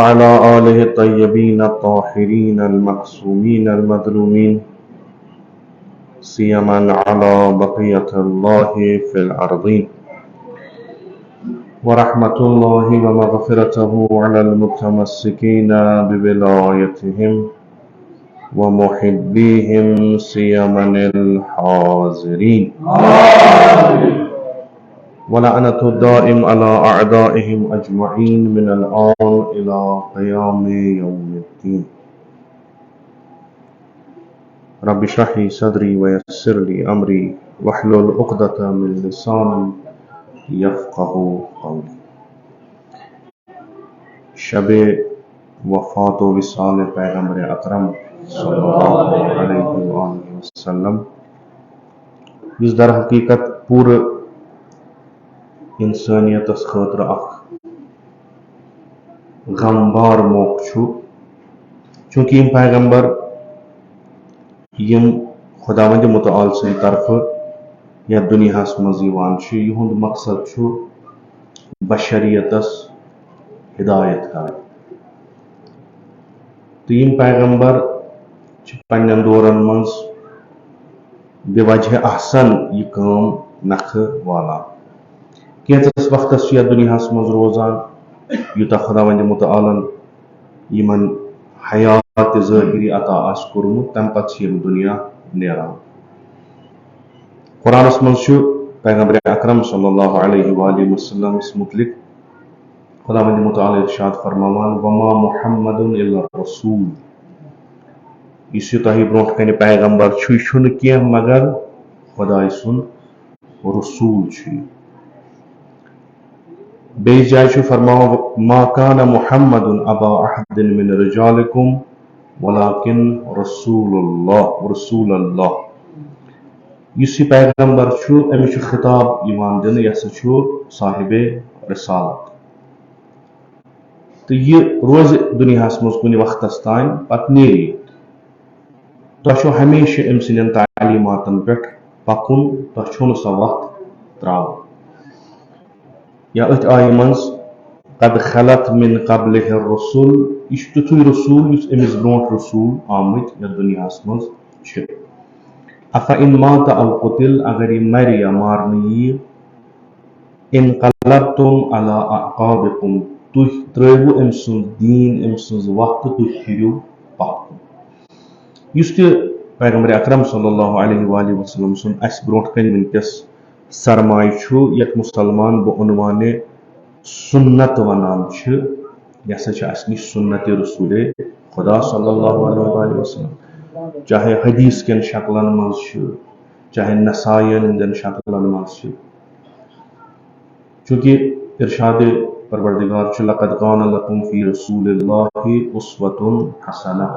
وعلى آله الطيبين الطاهرين المعصومين المظلومين سيما على بقية الله في الأرضين ورحمة الله ومغفرته على المتمسكين بولايتهم ومحبيهم سيما الحاضرين ولعنة الدائم على أعدائهم أجمعين من الآن إلى قيام يوم الدين رب اشرح لي صدري ويسر لي أمري واحلل عقدة من لساني يفقه قولي. شب وفات و وصال پیغمبر اکرم صلی اللہ علیہ وآلہ وسلم اس در حقیقت پور انسانیت خاطر اخ غمبار موقع چھو چونکہ یم پیغمبر یم خداوند متعال سن طرف یا دنیا مز یہند مقصد چھو بشریتس ہدایت کر تو یم پیغمبر پنن دورن مز بے وجہ احسن یہ کام نکھ والا کینچس وقتس یا دنیا مز روزان یوتا خداوند متعالن یمن حیات ظاہری عطا آس کورمت تم پتہ یم دنیا نیران قرآن مز پیغمبر اکرم صلی اللہ علیہ وآلہ وسلم اس متعلق خداوند متعال ارشاد فرماوان وما محمد الا رسول اس تہ برونٹ کن پیغمبر چھن کی مگر خدائے سن رسول چھ بیس جائے فرماو ما کان محمد ابا احد من رجالکم ولکن رسول اللہ اس پیغمبر امچ خطاب ایمان دن یہ صاحب رسالت تو یہ روز دنیا مز کن وقت تان پتہ نیری تہ ہمیشہ ام سن تعلیماتن پہ پکن تہ سا وقت ترا یا ات آیہ مز قد خلت من قبلہ الرسول یہ تیتھے رسول اس امس برونٹ رسول آمت یا دنیا مز افا ان مات او قتل اگر یہ مر یا مارن یہ انقلبتم على اعقابکم تھی ترو ام سن دین ام سن وقت تھی پھرو پک اس پیغمبر اکرم صلی اللہ علیہ وآلہ وسلم سن اس برونٹ کن ونکس سرمایہ یت مسلمان بعنوان سنت ونان یہ سا اس نش سنت رسول خدا صلی اللہ علیہ وآلہ وسلم چاہے حدیث کن شکلن مز چاہے نسائین ہندن شکلن مز چونکہ ارشاد پروردگار لقد کان لکم فی رسول اللہ اسوۃ حسنہ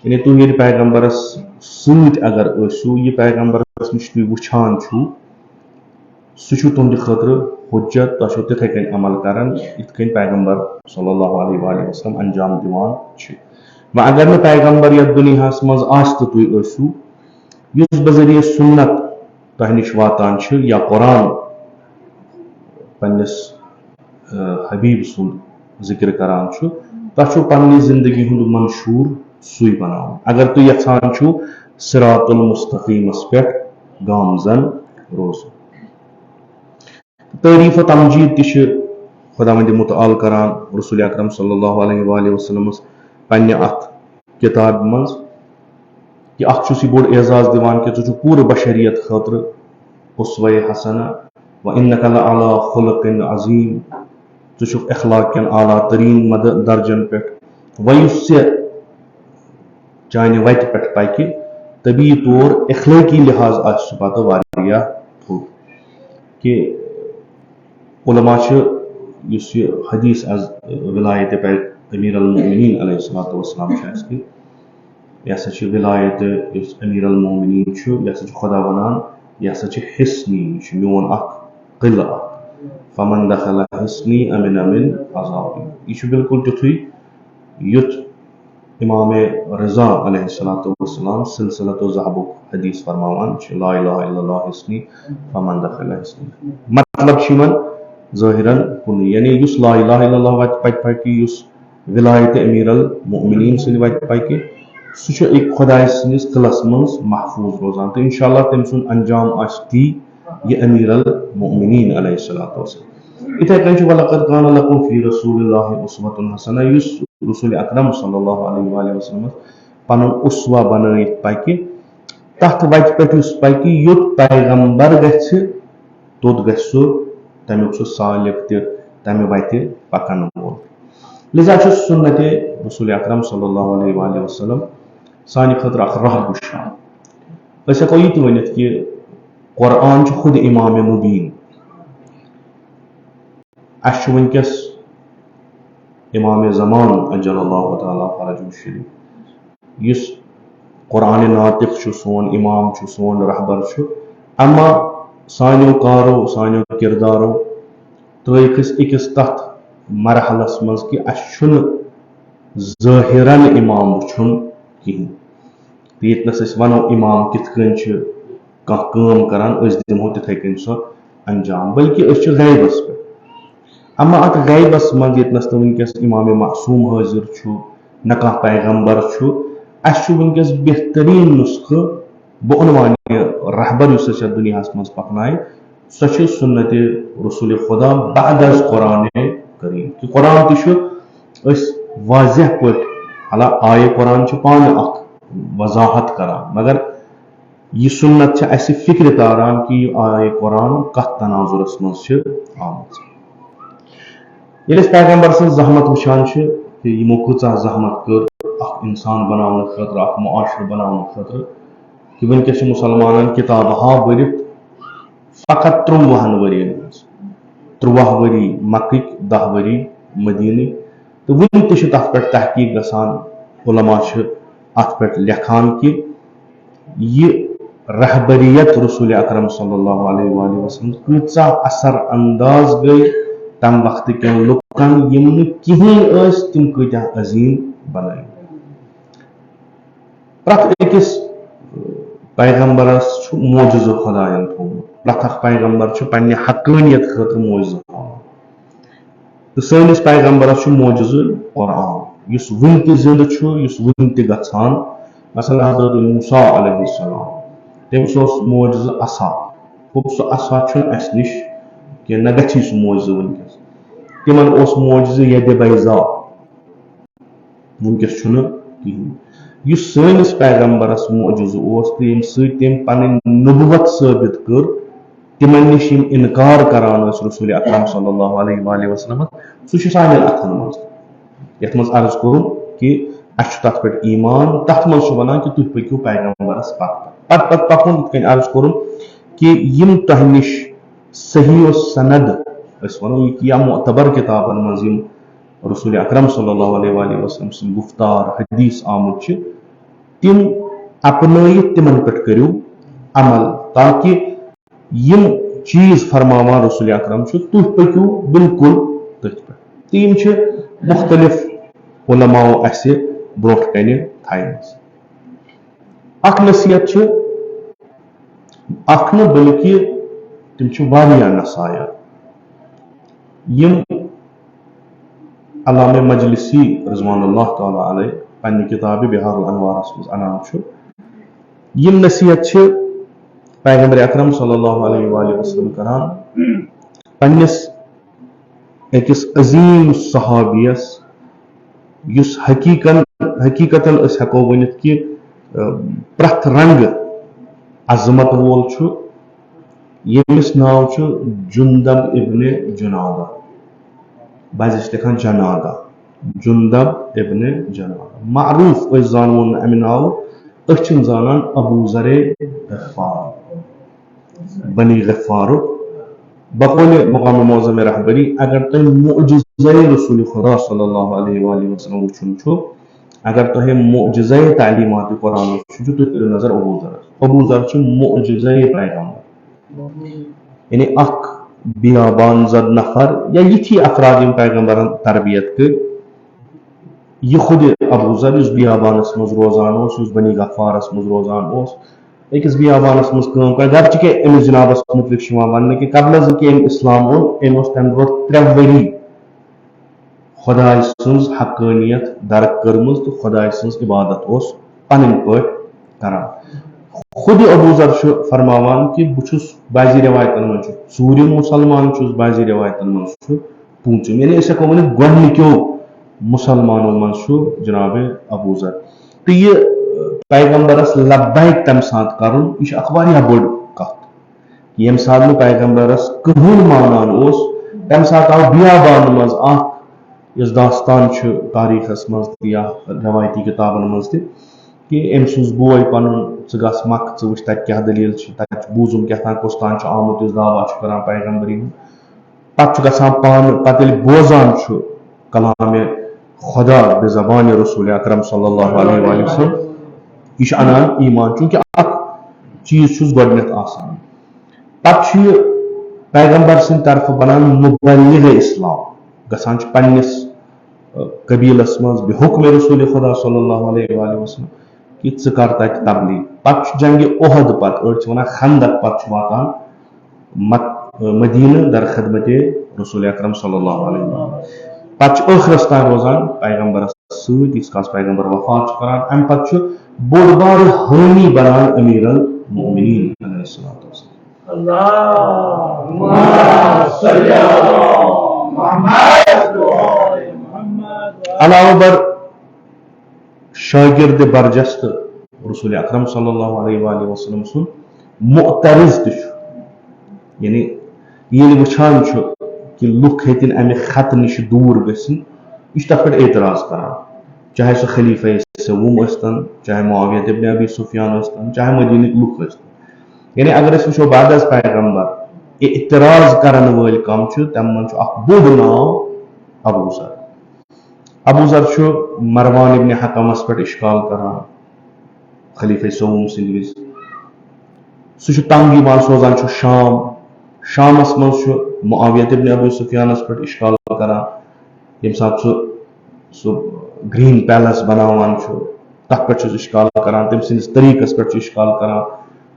یعنی تھی یہ پیغمبرس ست اگر اسو یہ پیغمبرس نش تھی وچھان چھو سہ تہند خاطر حجت تہ تتھے کن عمل کران ات کن پیغمبر صلی اللہ علیہ وآلہ وسلم انجام دیوان و اگر نہ پیغمبر یتھ دنیا مز آس تو تھی اسو اس بذریعہ سنت تہ نش واتان یا قرآن پنس حبیب سن ذکر کران تہ پننی زندگی ہند منشور سوئی بناؤ اگر تھی یژھان چھو صراط المستقیمس پہ گامزن روز تعریف و تمجید تہ خداوند متعال کران رسول اکرم صلی اللہ علیہ وآلہ وسلم پنہ ات کتاب مز کہ اخ یہ بوڑ اعزاز دیوان کہ ژٕ پورٕ بشریت خاطر اسوہ حسنہ و انک لعلی خلق عظیم ژٕ اخلاق کن اعلیٰ ترین درجن پہ ویس چانہ وت پہ پکہ طبی طور اخلاقی لحاظ آس پتہ واریاہ تھوٚد کہ علماء اس حدیث از ولایت امیر المؤمنین علیہ الصلوۃ والسلام یہ سا ولایت امیر المؤمنین یہ سا خدا ونان یہ سا حصنی یہ میون اخ قلعہ فمن دخل حصنی امن من عذابی یہ بالکل تیتھے یت امام رضا علیہ الصلوۃ والسلام سلسلۃ الذهب حدیث فرماوان لا الہ الا اللہ حصنی فمن دخل حصنی مطلب ظاہراً کن یعنی اس لا الہ الا اللہ وت پتہ پکہ اس ولایت امیر المؤمنین سند وتہ پکہ سہ ایک خدائے سندس قلعس مز محفوظ روزان تو انشاءاللہ تم سن انجام آس تی یہ امیر المؤمنین علیہ الصلوۃ والسلام. اتھے کن وَلَقَدْ كَانَ لَكُمْ فِي رَسُولِ اللَّهِ أُسْوَةٌ حَسَنَةٌ یس رسول اکرم صلی اللہ علیہ وآلہ وسلم پن اسوا بنائت پکہ تتھ وتہ پہ پکہ یوت پیغمبر گژھِ توٚت گژھِ سہ تمیُک سہ سالک تہ تمہ وتہ پکن وول. لذا سنت رسول اکرم صلی اللہ علیہ وآلہ وسلم سانہ خاطر اخ راہ گشان. اس ہیکو یہ تہ ونتھ کہ قرآن خود امام مبین. اس ونکس امام زمان اجل اللہ تعالی فرجہ الشریف اس قرآن ناطق سون امام سون رہبر اما سانو کارو سانو کردارو ترکس اکس تت مرحلس مز کہ اس ظاہرن امام وچھن کہین تو یتنس اس ونو امام کت کن کم کران اس دمو تتھے کن سو انجام بلکہ اس غیبس پہ. اما ات غیبس مز یتنس تو ونکس امام معصوم حاضر نہ کھانا پیغمبر اس ونکس بہترین نسخہ بعنوان رہبر اس دنیا مز پکنائے سو سنت رسول خدا بعد از قرآن کریم کہ قرآن تہ واضح پہ حالا آئے قرآن پانے اخ وضاحت کران مگر یہ سنت اس فکر تاران کہ یہ آئے قرآن کت تناظرس مز آمت. یل پیغمبر سن زحمت وچان کہ یمو کۭژاہ زحمت کر اخ انسان بناؤن خاطر اخ معاشرہ بناؤن خاطر کہ ونکس مسلمان کتاب برت فقط 53 ورین 13 وری مکک 10 وری مدینہ تو ون تہ تر پہ تحقیق گسان علماء ات پہ لکھان کہ یہ رہبریت رسول اکرم صلی اللہ علیہ وآلہ وسلم کۭژاہ اثر انداز گئی تم وقت کن لکن یم کہین تم کتیا عظیم بنائی. پرت اکس پیغمبرس معجزہ خدائن تھومت پرت اخ پیغمبر پنہ حقانیت خاطر معجزہ تھومت تو سنس پیغمبرس معجزہ قرآن اس ون تہ زند اس ون تہ گژھان. مثلا حضرت موسیٰ علیہ السلام تمس معجزہ عصا سہ عصا اس نش کہ نہ گژھی سہ معجزہ ونکس تمن معجزہ ید بیضاء ونکس کہین. اس سنس پیغمبرس معجزہ تو یم تم پن نبوت ثابت کر تمن نش انکار کران رسول اکرم صلی اللہ علیہ وآلہ وسلم سہ سان اتھن مز یت مز عرض کور کہ اس تت پہ ایمان تت مز ونان کہ تھی پکو پیغمبرس پت پت پکن ات کن عرض کور کہ یم تہ نش صحیح و سند اس ونو یا معتبر کتابن مز رسول اکرم صلی اللہ علیہ وآلہ وسلم سن گفتار حدیث آمت تم اپنائت تمن پہ کرو عمل تاکہ یم چیز فرماوان رسول اکرم تھی پکو بالکل تھی پہ. تم مختلف علماء اس برو کن تھائمز. اخ نصیحت اخ نہ بلکہ تم واریاہ نصائح یم علامہ مجلسی رضوان اللہ تعالی علیہ پنہ کتاب بہار الانوارس مز انان یم نصیحت پیغمبر اکرم صلی اللہ علیہ وآلہ وسلم کران پنس اکس عظیم صحابیس اس حقیقتاً اس ہیکو ونت کہ پرت رنگ عظمت وول یمس ناو جندب ابن جنادہ بعض لکھان جنادہ جندب ابن جنادہ معروف اس زانون امہ ناو اچھن زانان ابو ذر غفار بنی غفار بقول مقام معظم رہبری. اگر تم معجزہ رسول خدا صلی اللہ علیہ وآلہ وسلم وچھن اگر تہ معجزہ تعلیمات قرآن وچھن تھی کرو نظر ابو ذر معجزہ پیغمبر یعنی اخ بیابان زد نفر یا یتھی افراد پیغمبرن تربیت کر یہ خود ابو ذر اس بیابانس مز روزان اس بنی غفارس مز روزان اکس بیابانس مز کام کر گرچہ کہ امس جنابس متعلق ون کہ قبل از کہ اسلام اون تمہ برو 3 وری خدائے سنز حقانیت درک کرمز تو خدائے سنز عبادت اس پنن پٹ کران. خود ابو ذر فرماوان کہ بچس بعضی روایتن من ژوٗرِم مسلمان چھس بعضی روایتن من پوٗنٛژِم یعنی أسۍ ہٮ۪کو ؤنِتھ گۄڈنِکیو مسلمانو من جناب ابو ذر. تو یہ پیغمبرس لبیک تمہِ ساتہٕ کرُن یہِ چھِ اکھ واریاہ بٔڑ کتھ. ییٚمہِ ساتہٕ نہٕ پیغمبرس کٕہٕنۍ مانان اوس تمہِ ساتہٕ آو بیابانہٕ منٛز اکھ یۄس داستان چھُ تاریٖخس منٛز تہِ یا روایتی کِتابن منٛز تہِ کہ أمۍ سُنٛد بوے پنُن ژٕ گژھ مکہٕ ژٕ وٕچھ تتہِ کیٛاہ دٔلیٖل چھِ تتہِ چھُ بوٗزُم کیٛاہ تام کُس تام چھُ آمُت یُس دعوا چھُ کران پیغمبری ہُنٛد. پتہٕ چھُ گژھان پانہٕ پتہٕ ییٚلہِ بوزان چھُ کلامِ خدا بے زبانِ رسول اکرم صلی اللہ علیہ وآلہ وسلم یہ چھُ انان ایمان چونکہ اکھ چیٖز چھُس گۄڈنٮ۪تھ آسان. پتہٕ چھُ یہِ پیغمبر سٕنٛدِ طرفہٕ بنان مُبلِغ اسلام گژھان چھُ پننِس قبیلس منٛز بے حکم رسول خدا صلی اللہ علیہ وآلہ وسلم کہ ژٕ کر تتہِ تبلیغ. پتہٕ چھُ جنگہِ اُحد پتہٕ أڑۍ چھِ ونان خندق پتہٕ چھُ واتان مدینہ در خدمت رسول اکرم صلی اللہ علیہ وسلم. پتہٕ چھُ ٲخرس تام روزان پیغمبرس سۭتۍ ییٖتِس کالس پیغمبر وفات چھُ کران. امہِ پتہٕ چھُ بوٚڑ بارٕ حٲمی بنان امیر المؤمنین علیہ الصلوۃ والسلام. علاوہ بر شاگرد برجست رسول اکرم صلی اللہ علیہ وآلہ وسلم سن معترض تہ یعنی ییٚلہِ وٕچھان چھُ کہ لُکھ ہیٚتِن امہِ خط نِش دوٗر گٔژھِنۍ یہِ چھُ تتھ پٮ۪ٹھ اعتراض کران چاہے سُہ خلیفہ سوم ٲسۍتن چاہے معاویہ ابن ابی سفیان ٲسۍتن چاہے مدینٕکۍ لُکھ ٲسۍتن. یعنی اگر أسۍ وٕچھو بعد از پیغمبر اعتراض کرن وٲلۍ کم چھِ تمہِ منٛز چھُ اکھ بوٚڑ ناو ابو ذر. ابو ذر چھُ مروان ابن حکمس پٮ۪ٹھ اشکال کران خلیفہ سوم سٕنٛدِ وِزِ. سُہ چھُ تنگ یِوان سوزان چھُ شام. شامس منٛز چھُ معاویہ ابن ابی سفیانس پٮ۪ٹھ اشکال کران ییٚمہِ ساتہٕ سُہ گرین پیلس بناوان چھُ تتھ پٮ۪ٹھ چھُس اشکال کران تٔمۍ سٕنٛدِس طریٖقس پٮ۪ٹھ چھُ اشکال کران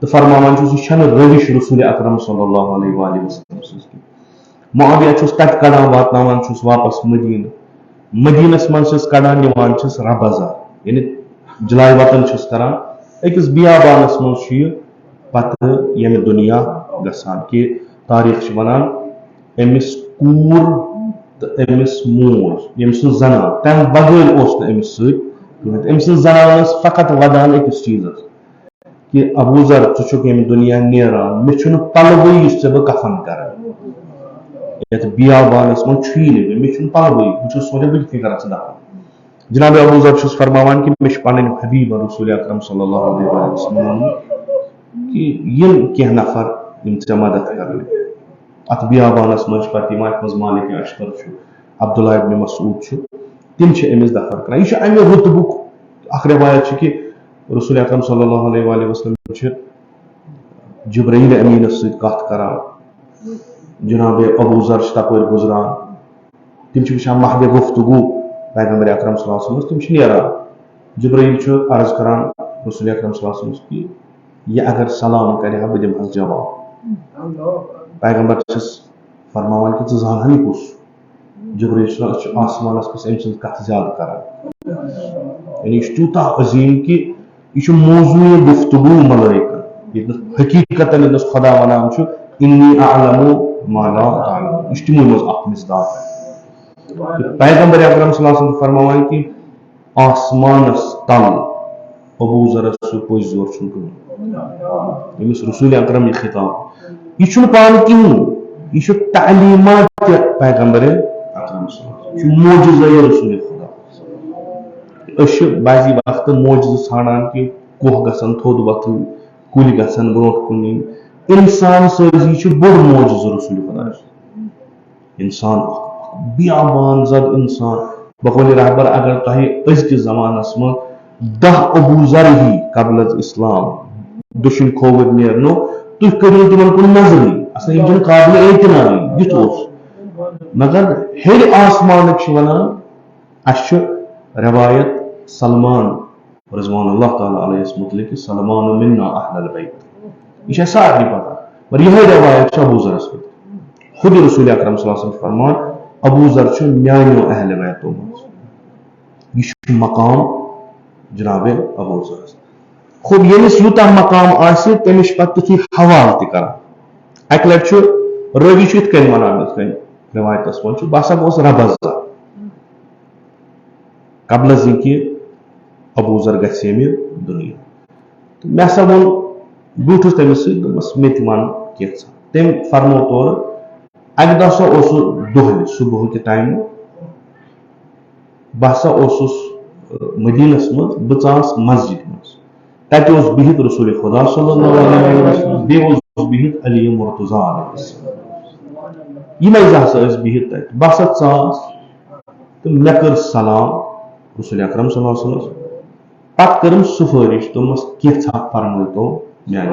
تہٕ فرماوان چھُس یہِ چھنہٕ روش رسول اکرم صلی اللہ علیہ وآلہ وسلم سٕنٛز کینٛہہ. معاویہ چھُس تتہِ کڑان واتناوان چھُس واپس مدینہ. مدینس منٛز چھِس کڑان نِوان چھِس ربضہ یعنی جلاے وطن چھِس کران. أکِس بیابانس منٛز چھُ یہِ پتہٕ ییٚمہِ دُنیا گژھان کہ تاریٖخ چھُ ونان أمِس کوٗر تہٕ أمِس موج ییٚمہِ سٕنٛز زنان تمہِ بغٲر اوس نہٕ أمِس سۭتۍ کٕہٕنۍ. أمۍ سٕنٛز زنان ٲس فقط ودان أکِس چیٖزس کہ ابو ذر ژٕ چھُکھ ییٚمہِ دُنیا نیران مےٚ چھُنہٕ پلوٕے یُس ژےٚ بہٕ کفن کرٕ یتھ بیابانس منٛز چھُیی نہٕ مےٚ چھُنہٕ پلوٕے بہٕ چھُس سونچان بہٕ کِتھ کٔنۍ کرکھ ژٕ دفن. جناب ابو ذر چھُس فرماوان کہ مےٚ چھُ پنٕنۍ حبیب رسول اکرم صلی اللہ علیہ وسلم کہ یِم کینٛہہ نفر یِم ژےٚ مدد کرن. اتھ بیابانس منٛز چھِ پتہٕ یِوان یتھ منٛز مالک اشتر چھُ عبداللہ ابن مسعود چھُ تِم چھِ أمِس دفر کران. یہِ چھُ امہِ رُتبُک اکھ روایت چھِ کہ رسول اکرم صلی اللہ علیہ وآلہ وسلم چھِ جبرائیل امیٖنس سۭتۍ کتھ کران. جناب ابو ذر چھِ تپٲرۍ گُزران تِم چھِ وٕچھان محلہِ گفتگوٗ پیغمبر اکرم صلی اللہ علیہ وسلم تِم چھِ نیران. جبرائیل چھُ عرض کران رسول اکرم صلی اللہ علیہ وسلم کہ یہِ اگر سلام کرِ ہا بہٕ دِمہس جواب. پیغمبر چھِس فرماوان کہ ژٕ زانہٕ یہِ کُس. جبرائیل چھُ أسۍ چھِ آسمانس پٮ۪ٹھ أمۍ سٕنٛز کتھ زیادٕ کران یعنی یہِ چھُ تیوٗتاہ عظیٖم کہ یہِ چھُ موضوٗع گفتگوٗ ملٲیکن ییٚتنس حقیٖقتن ییٚتنس خدا ونان چھُ انی اعلم ما لا تعلمون. یہ تمو منٛز اکھ مصداق. پیغمبر اکرم صلی اللہ علیہ وسلم فرماوان کہ آسمانس تل ابو ذرس سُہ پٔزۍ زور چھُنہٕ کٕہٕنۍ. ییٚمِس رسول اکرم یہِ خطاب یہِ چھُنہٕ پانہٕ کِہیٖنۍ یہِ چھُ تعلیٖمات پیغمبر اکرم صلی اللہ علیہ وسلم. یہِ چھُ موجزے رسول خدا. أسۍ چھِ بعضی وقتہٕ موجزٕ ژھانڈان کہ کوہ گژھن تھوٚد وۄتھٕنۍ کُلۍ گژھن برونٛٹھ کُن یِنۍ. انسان سٲزی چھُ بوٚڑ موجزٕ رسول خدا. انسان بیابان زد انسان بقول رہبر اگر تۄہہِ أزکِس زمانس منٛز 10 ابو ذر ہی قبل از اسلام دٔچھُن کھووُر نیرنو تُہۍ کٔرِو تِمن کُن نظرٕے اصل یِم چھِنہٕ قابلِ اعتنائی یُتھ اوس. مگر ہیٚرِ آسمانٕکۍ چھِ ونان اَسہِ چھُ روایت سلمان رضوان اللہ تعالیٰ علیہس متعلق سلمان منا اہل البیت یہ چھِ اَسہِ سارنٕے پتہ مگر یِہے روایت چھِ ابو ذرس پٮ۪ٹھ. خود رسول اکرم صلی اللہ علیہ وسلم فرمان ابو ذر چھُ میانیو اہل بیتو منٛز یہ چھُ مقام جناب ابو ذر. خوب ییٚمِس یوٗتاہ مقام آسہِ تٔمِس چھُ پتہٕ تِتھُے حوالہٕ تہِ کران. اکہِ لٹہِ چھُ رٲوی چھُ یِتھ کٔنۍ ونان یِتھ کٔنۍ رِوایتس منٛز چھُ بہٕ ہسا گوس ربض قبل از یہ کہ ابو ذر گژھِ ییٚمہِ دُنیا تہٕ مےٚ ہسا ووٚن بہٕ بیوٗٹھُس تٔمِس سۭتۍ دوٚپمَس مےٚ تہِ وَن کینٛژھا. تٔمۍ فرمو تورٕ اکہِ دۄہ ہسا اوسُس دۄہلہِ صبحُکہِ ٹایمہٕ بہٕ ہسا اوسُس مدیٖنس منٛز بہٕ ژاس مسجد منٛز تتہِ اوس بِہِتھ رسول خدا صلی اللہ علیہ وسلم بیٚیہِ اوس بِہِتھ علی مرتضیٰ علیہ السلام یِمے زٕ ہسا ٲسۍ بِہِتھ تتہِ. بہٕ ہسا ژاس تہٕ مےٚ کٔر سلام رسول اکرم صلی اللہ علیہ وسلم پتہٕ کٔرٕم سُفٲرِش دوٚپمَس کینٛژھا فرمٲیتو میانہِ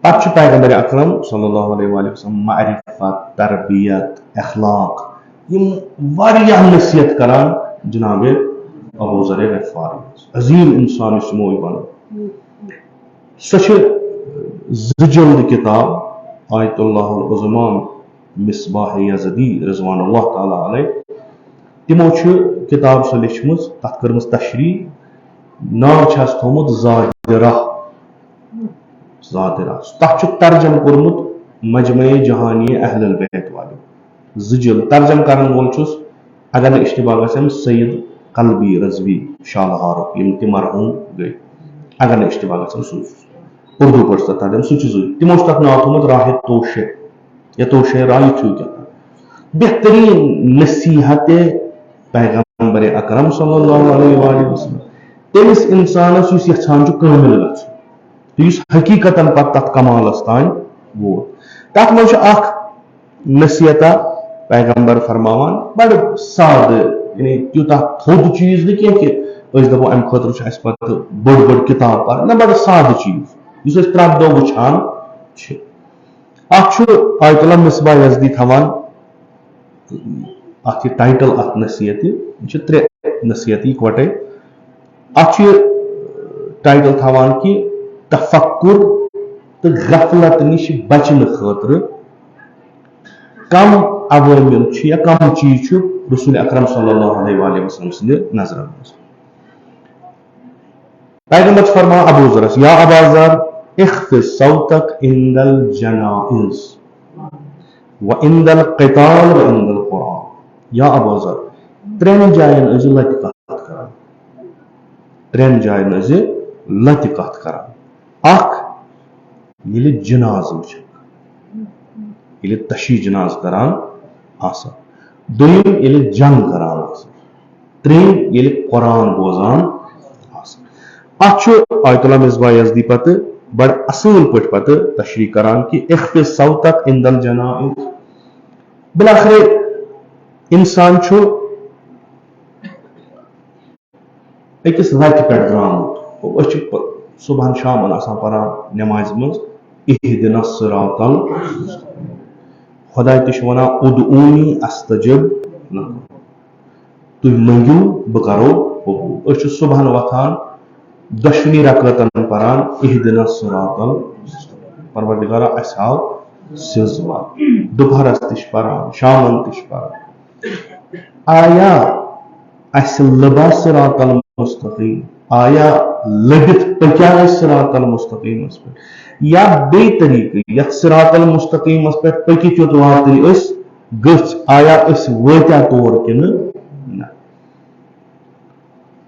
پتہٕ چھُ پیغمبر اکرم صلی اللہ علیہ وسلم معرفت تربیت اخلاق یِم واریاہ نصیحت کران جناب ابو ذر غفاری عظیٖم اِنسان یُس یِمو بنو. سۄ چھِ زٕ جلد کِتاب آیت اللہ العظما مصباح یزدی رضوان اللہ تعالیٰ علیہ تِمو چھُ کِتاب سۄ لیچھمٕژ تتھ کٔرمٕژ تشریح ناو چھس تھومُت زاہرہ تتھ چھُ ترجم کوٚرمُت مجمع جہانی اہل البیت والیو زٕ جلد. ترجم کرن وول چھُس اگر نہٕ اشتباہ گژھٮ۪م سید قلبی رضوی شالہارُک یِم تہِ مرحوٗم گٔے اگر نہٕ اشتباہ گژھٮ۪م سُہ اردوٗ پٲٹھۍ تتھ ترجم سُہ چھُ زٕے. تِمو چھُ تتھ ناو تھومُت راہ توشے یا توشے راہ یہِ چھُ کیٛاہ بہتریٖن نصیحت پیغمبر اکرم صلی اللہ علیہ وسلم تٔمِس انسانس یُس یژھان چھُ کٲمِل گژھُن تہٕ یُس حقیٖقتن پتہٕ تتھ کمالس تانۍ ووت. تتھ منٛز چھُ اکھ نصیحتا پیغمبر فرماوان بڑٕ سادٕ یعنی تیوٗتاہ تھوٚد چیٖز نہٕ کینٛہہ کہِ أسۍ دپو امہِ خٲطرٕ چھُ اسہِ پتہٕ بٔڑ بٔڑ کِتاب پرٕنۍ نہ بڑٕ سادٕ چیٖز یُس أسۍ پرٛٮ۪تھ دۄہ وٕچھان چھِ. اکھ چھُ آیت اللہ مصباح یزدی تھاوان اتھ یہِ ٹایٹل اتھ نصیحتہِ یہِ چھِ 3 نصیحت اِکوٹے. اتھ چھُ یہِ ٹایٹل تھاوان کہِ تفکر تہٕ غفلت نِش بچنہٕ خٲطرٕ کم عوامل چھِ یا کم چیٖز چھُ رسول اکرم صلی اللہ علیہ وسلم سٕنٛدِ نظرن منٛز. پیغمبر چھُ فرماوان ابو ذرس یا ابا ذر اخفض صوتک عند الجنائز وعند القتال وعند القرآن. یا ابا ذر 3 جاین ٲسۍ لتہِ کتھ کران 3 جاین ٲسۍ لتہِ کتھ کران. اکھ ییٚلہِ جنازٕ وٕچھان ییٚلہِ تشیٖح جنازٕ کران آسان. دوٚیِم ییٚلہِ جنگ کران آسان. ترٛیٚیِم ییٚلہِ قرآن بوزان آسان. اتھ چھُ آیت اللہ مصباح یزدی پتہٕ بڑٕ اصل پٲٹھۍ پتہٕ تشریح کران کہِ اخفض صوتک عند الجنائز. بلاخرے انسان چھُ أکِس لتہِ پٮ۪ٹھ درٛامُت أسۍ چھِ صبحن شامن آسان پران نٮ۪مازِ منٛز اہدنا الصراط المستقیٖم. خۄداے تہِ چھُ ونان ادعونی استجب لکم تُہۍ منٛگِو بہٕ کرو قبوٗل. أسۍ چھِ صبحن وۄتھان دۄشوٕنی رکٲژن پران اہدنا الصراط المستقیٖم پروردگارا اسہِ ہاو سیٚز وتھ. دُپہرس تہِ چھِ پران شامن تہِ چھِ پران. آیا اسہِ لبا صراط المستقیٖم آیا لٔبِتھ پٔکیٛا أسۍ صراط المستقیٖمس پٮ۪ٹھ یا بیٚیہِ طریٖقہٕ یتھ صراط المستقیٖمس پٮ۪ٹھ پٔکِتھ یوٚت واتٕنۍ أسۍ گٔژھۍ آیا أسۍ وٲتیا تور کِنہٕ نہ.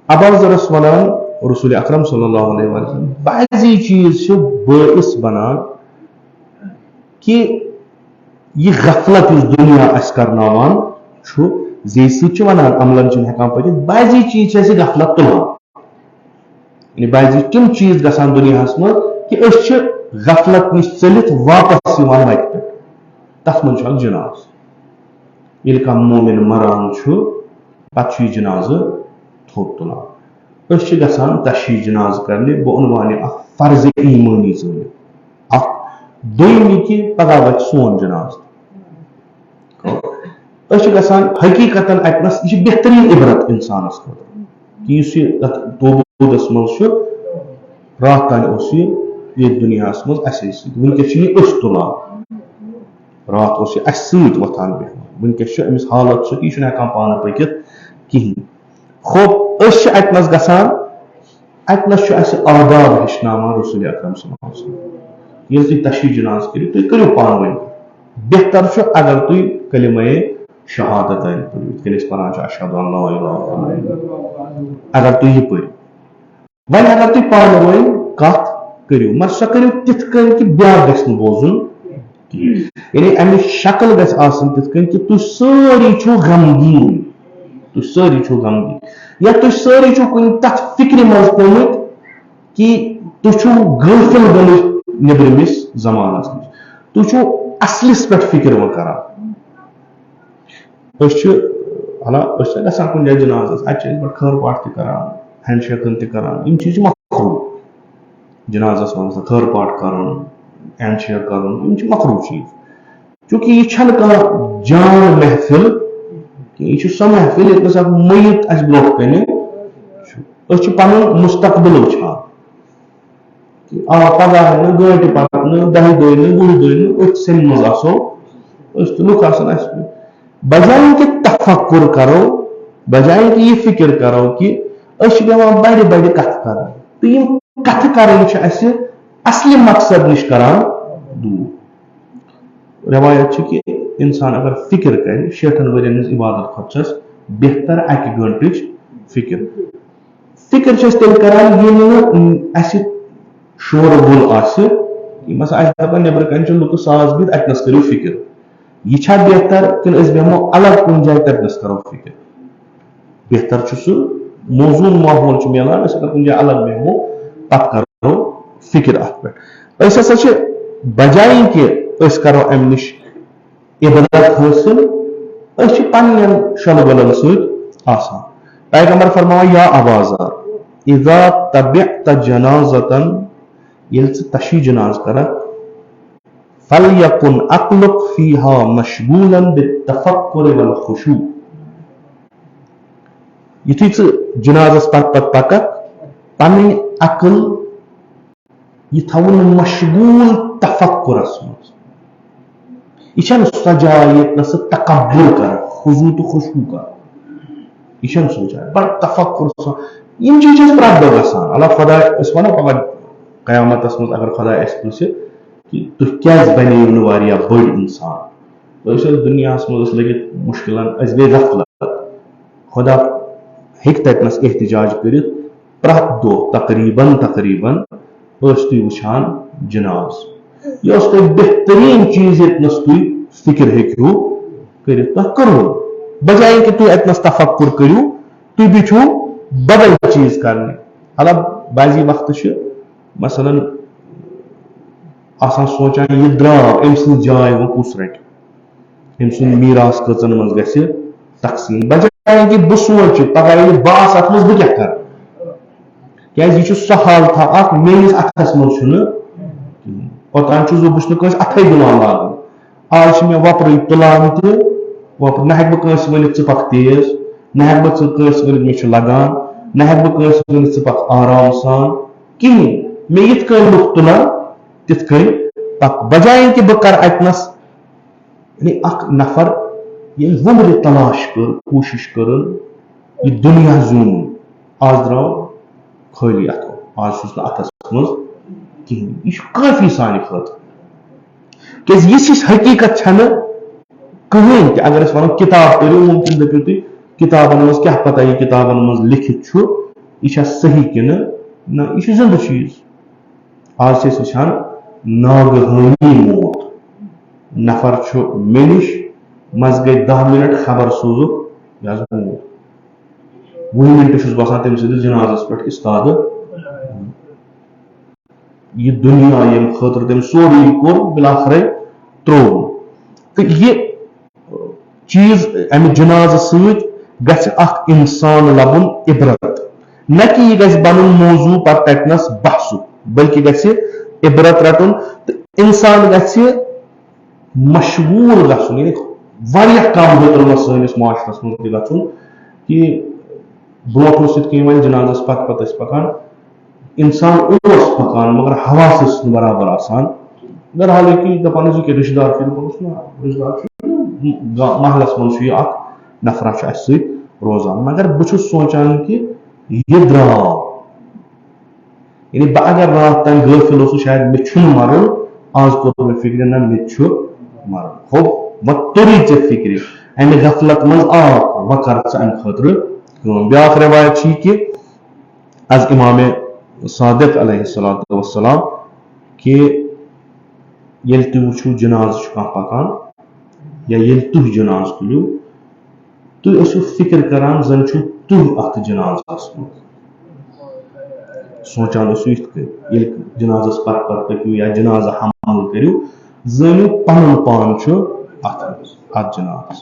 ابا ذرس ونان رسول اکرم صلی اللہ علیہ وسلم بعضی چیٖز چھِ باعث بنان کہِ یہِ غفلت یُس دُنیا اسہِ کرناوان چھُ زِ سۭتۍ چھِ ونان عملن چھِنہٕ ہٮ۪کان پٔکِتھ بعضی چیٖز چھِ اَسہِ غفلت تُلان یعنی بعضی تِم چیٖز گژھان دُنیاہس منٛز کہِ أسۍ چھِ غفلت نِش ژٔلِتھ واپس یِوان وتہِ پٮ۪ٹھ. تتھ منٛز چھُ اکھ جنازٕ. ییٚلہِ کانٛہہ مومِن مران چھُ پتہٕ چھُ یہِ جنازٕ تھوٚد تُلان. أسۍ چھِ گژھان تشیٖح جنازٕ کرنہِ بہٕ اکھ فرضِ ایٖمٲنی ژٲلِتھ. اکھ دوٚیِم یہِ کہِ پگاہ واتہِ سون جنازٕ. أسۍ چھِ گژھان حقیٖقتن اتنس یہِ چھِ بہتریٖن عبرت انسانس خٲطرٕ کہِ یُس یہِ توبوٗدس منٛز چھُ راتھ تانۍ اوس یہِ ییٚتہِ دُنیاہس منٛز اسے سۭتۍ وٕنکیٚس چھِ یہِ أسۍ تُلان راتھ اوس یہِ اسہِ سۭتۍ وۄتھان بیٚہوان ونکس امس حالت سہ یہ ہیکان پانہ پکت کہین خوب اتنس گژھان اتنس آداب ہچناوان رسول اکرم صلی اللہ علیہ وسلم یل تھی تشیع جناز کرو تھی کرو پان ون بہتر اگر تھی کلمہ شہادت پڑھو پران اشہد ان لا الہ الا اللہ اگر تھی یہ پڑھو وی اگر تھی پان ون کت کرو مگر سہ کرو تتھ کن کہ بیاکھ گژھِ نہٕ بوزن یعنی امچ شکل گژھِ آسن تتھ کن کہ تھی ساری چھو غمگین تھی ساری چھو غمگین یا تھی ساری چھو کن تتھ فکر مز پیمت کہ تھی چھو غافل گمت نبرمس زمانس نش تھی چھو اصلس پہ فکر و کران گھان کن جائے جنازس اتہ پہ خیر پاٹ تہ کران ہینڈ شیکن تہ کران یم چیز مکروہ جنازس من خیر پاٹ کرن ہینڈ شیک کرن یم مکروہ چیز چونکہ یہ چھن کھانا جان محفل یہ سہ محفل یتنس اک میت اس برو کن پن مستقبل وچان پگہ گنٹہ پتہ 10 دہ 20 دہ سن مز آسو لوگ آسان بجائے کہ تفکر کرو بجائے کہ یہ فکر کرو کہ بیوان بڑے بڑے کت کر تو یہ کت کریں اصل مقصد نش کران دور روایت کہ انسان اگر فکر کر 60 ورین ہز عبادت کھت بہتر 1 گھنٹہ فکر فکر تیل کران یہ شور گل مثلا دپان نبر کن لوگ ساز بہت اتنس کرو فکر یہ بہتر کن بیمو الگ کن جائے تتنس کرو فکر بہتر سہ موزون ماحول ملان اگر کن جائے الگ بیمو پتہ کرو فکر ات پہ بجائے کہ کرو ام نش عبرت حاصل پن شلغلن ستان پیغمبر فرمایا یا ابازار اذا تبعت جنازتا یل تشیع جناز کرک فلیکن عقلک فیہا مشغولا بالتفکر والخشوع یتھی جنازس پت پکک پن عقل یہ تھون مشغول تفکرس مز یہ سہ جائے یتنس تکبر کر خضوع تو خشوع کر یہ سہ جائے بڑ تفکر یم چیز پرت دہ گژھان اللہ خدا ونو پگہ قیامتس مز اگر خدا پرژھِ کہ تھی کیاز بنیو نہ واریاہ بڑ انسان دنیا مز لگت مشکلن گئی غفلت خدا ہیک تتنس احتجاج کرت پرت دہ تقریباً تھی وچھان جناز یہ تھی بہترین چیز یتنس تھی فکر ہیکو کرت تہ کرو بجائے کہ تھی اتنس تفکر کرو تھی بچھو بدل چیز کرنے حالانکہ بعضی وقت مثلا آسان سوچان یہ درو ام سن جائے وہ کس رٹ ام سن میراث کچن مز گژھِ تقسیم بجائے کہ بہ سوچ پگہ باس ات مز بہ کر یہ سہ حالتہ اخ میس اتھس مز اوتان بہس نس اتھے دِوان لاگن آج مے وپر تلان تہ نہ ہیک بہ کنس ورنت ژٕ پک تیز نہ ہیک بہ کنس ورنت مے لگان نہ ہیک بہ کنس ورنت ژٕ پک آرام سان کہین مے یت کن لوگ تلان تتھ کن پک بجائے کہ بہ کر اتنس یعنی اخ نفر یل ومر تلاش کر کوشش کر یہ دنیا زون آز درو خالی اتھو آج چھس اتھس مز کہین یہ کافی سانہ خاطر کیاز یہ حقیقت چھنہ کہین کہ اگر ونو کتاب پڑھو ممکن دپو تھی کتابن مز کیا پتہ یہ کتابن مز لکھت یہ صحیح کہ نہ یہ زندہ چیز آج وچھان ناگہانی موت نفر مے نش مز گئی 10 منٹ خبر سوزک یہ موت 20 منٹ باسان تم سندس جنازس پہ استاد یہ دنیا یم خاطر تم سوری کور بلاخر ترو تو یہ چیز امہ جناز ست گژھِ اخ انسان لبن عبرت نہ کہ یہ گژھِ بنن موضوع پتہ تتنس بحثک بلکہ گژھِ عبرت رٹن تو انسان گژھِ مشغول گژھن یعنی واریاہ کم ہوتر سٲنِس معاشرس منٛز تہِ گژھن کہ برونٛٹھ اوس یِتھ کٔنۍ وۄنۍ جنازس پتہٕ ٲسۍ پکان انسان اوس پکان مگر حواس ٲسۍ نہٕ برابر آسان اگر حالانکہ دپان ٲسۍ کہ رشتہٕ دار رشتہٕ دار محلس من اخ نفرا اس روزان مگر بہ سوچان کہ یہ درو یعنی بہ اگر رات تین غافل اوسو شاید مے چھن مرن آز کور مے فکر نہ مے چھ مرن ہو و توری ژے فکر امہ غفلت من آ و کر ژٕ امہ خاطر کٲم بیاکھ روایت چھ کہ از امام صادق علیہ الصلوۃ والسلام کہ یل تُہۍ وٕچھو جناز چھُ کانٛہہ پکان یا یل تُہۍ جناز تُلِو تُہۍ ٲسِو فکر کران زن چھُو تُہۍ اتھ جنازس منٛز سوچان ٲسِو یِتھ کٔنۍ ییٚلہِ جنازس پتہٕ پتہٕ پٔکِو یا جنازٕ حمل کٔرِو زٲنِو پنُن پان چھُ اتھ منٛز اتھ جنازس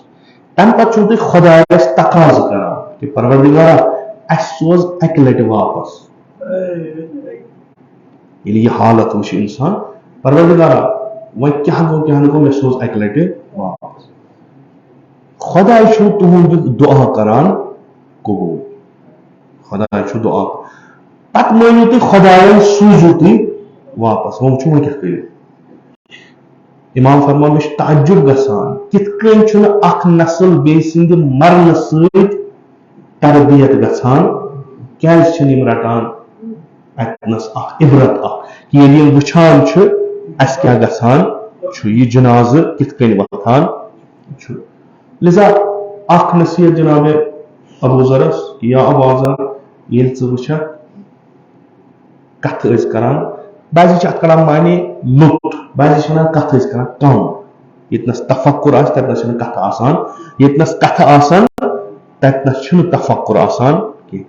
تمہِ پتہٕ چھُو تُہۍ خۄدایس تقاضہٕ کران کہ پروردگارا اسہِ سوز اکہِ لٹہِ واپس ییٚلہِ یہِ حالت وٕچھِ انسان پروردگارا وۄنۍ کیٛاہ نہٕ گوٚو مےٚ سوز اکہِ لٹہِ واپس خۄداے چھُو تُہُنٛد دُعا کران قبوٗل خۄداے چھُ دُعا پتہٕ مٲنِو تُہۍ خۄداین سوٗزِو تُہۍ واپس وۄنۍ وٕچھو وۄنۍ کیٛاہ کٔرِو امام فرمان مےٚ چھُ تعجب گژھان کِتھ کٔنۍ چھُنہٕ اکھ نسل بیٚیہِ سٕنٛدِ مرنہٕ سۭتۍ تربیت گژھان کیٛازِ چھِنہٕ یِم رٹان اتنس اکھ عبرت اکھ کہ ییٚلہِ یِم وٕچھان چھِ اسہِ کیٛاہ گژھان چھُ یہِ جنازٕ کِتھ کٔنۍ وۄتھان چھُ لہذا اکھ نصیحت جناب ابو ذرس یا ابا ذر ییٚلہِ ژٕ وٕچھکھ کتھٕ ٲسۍ کران بعضی چھِ اتھ کڑان معنی لُط بعضی چھِ ونان کتھ ٲسۍ کران کم ییٚتنس تفکر آسہِ تتنس چھنہٕ کتھٕ آسان ییٚتنس کتھٕ آسان تتنس چھنہٕ تفکر آسان کینٛہہ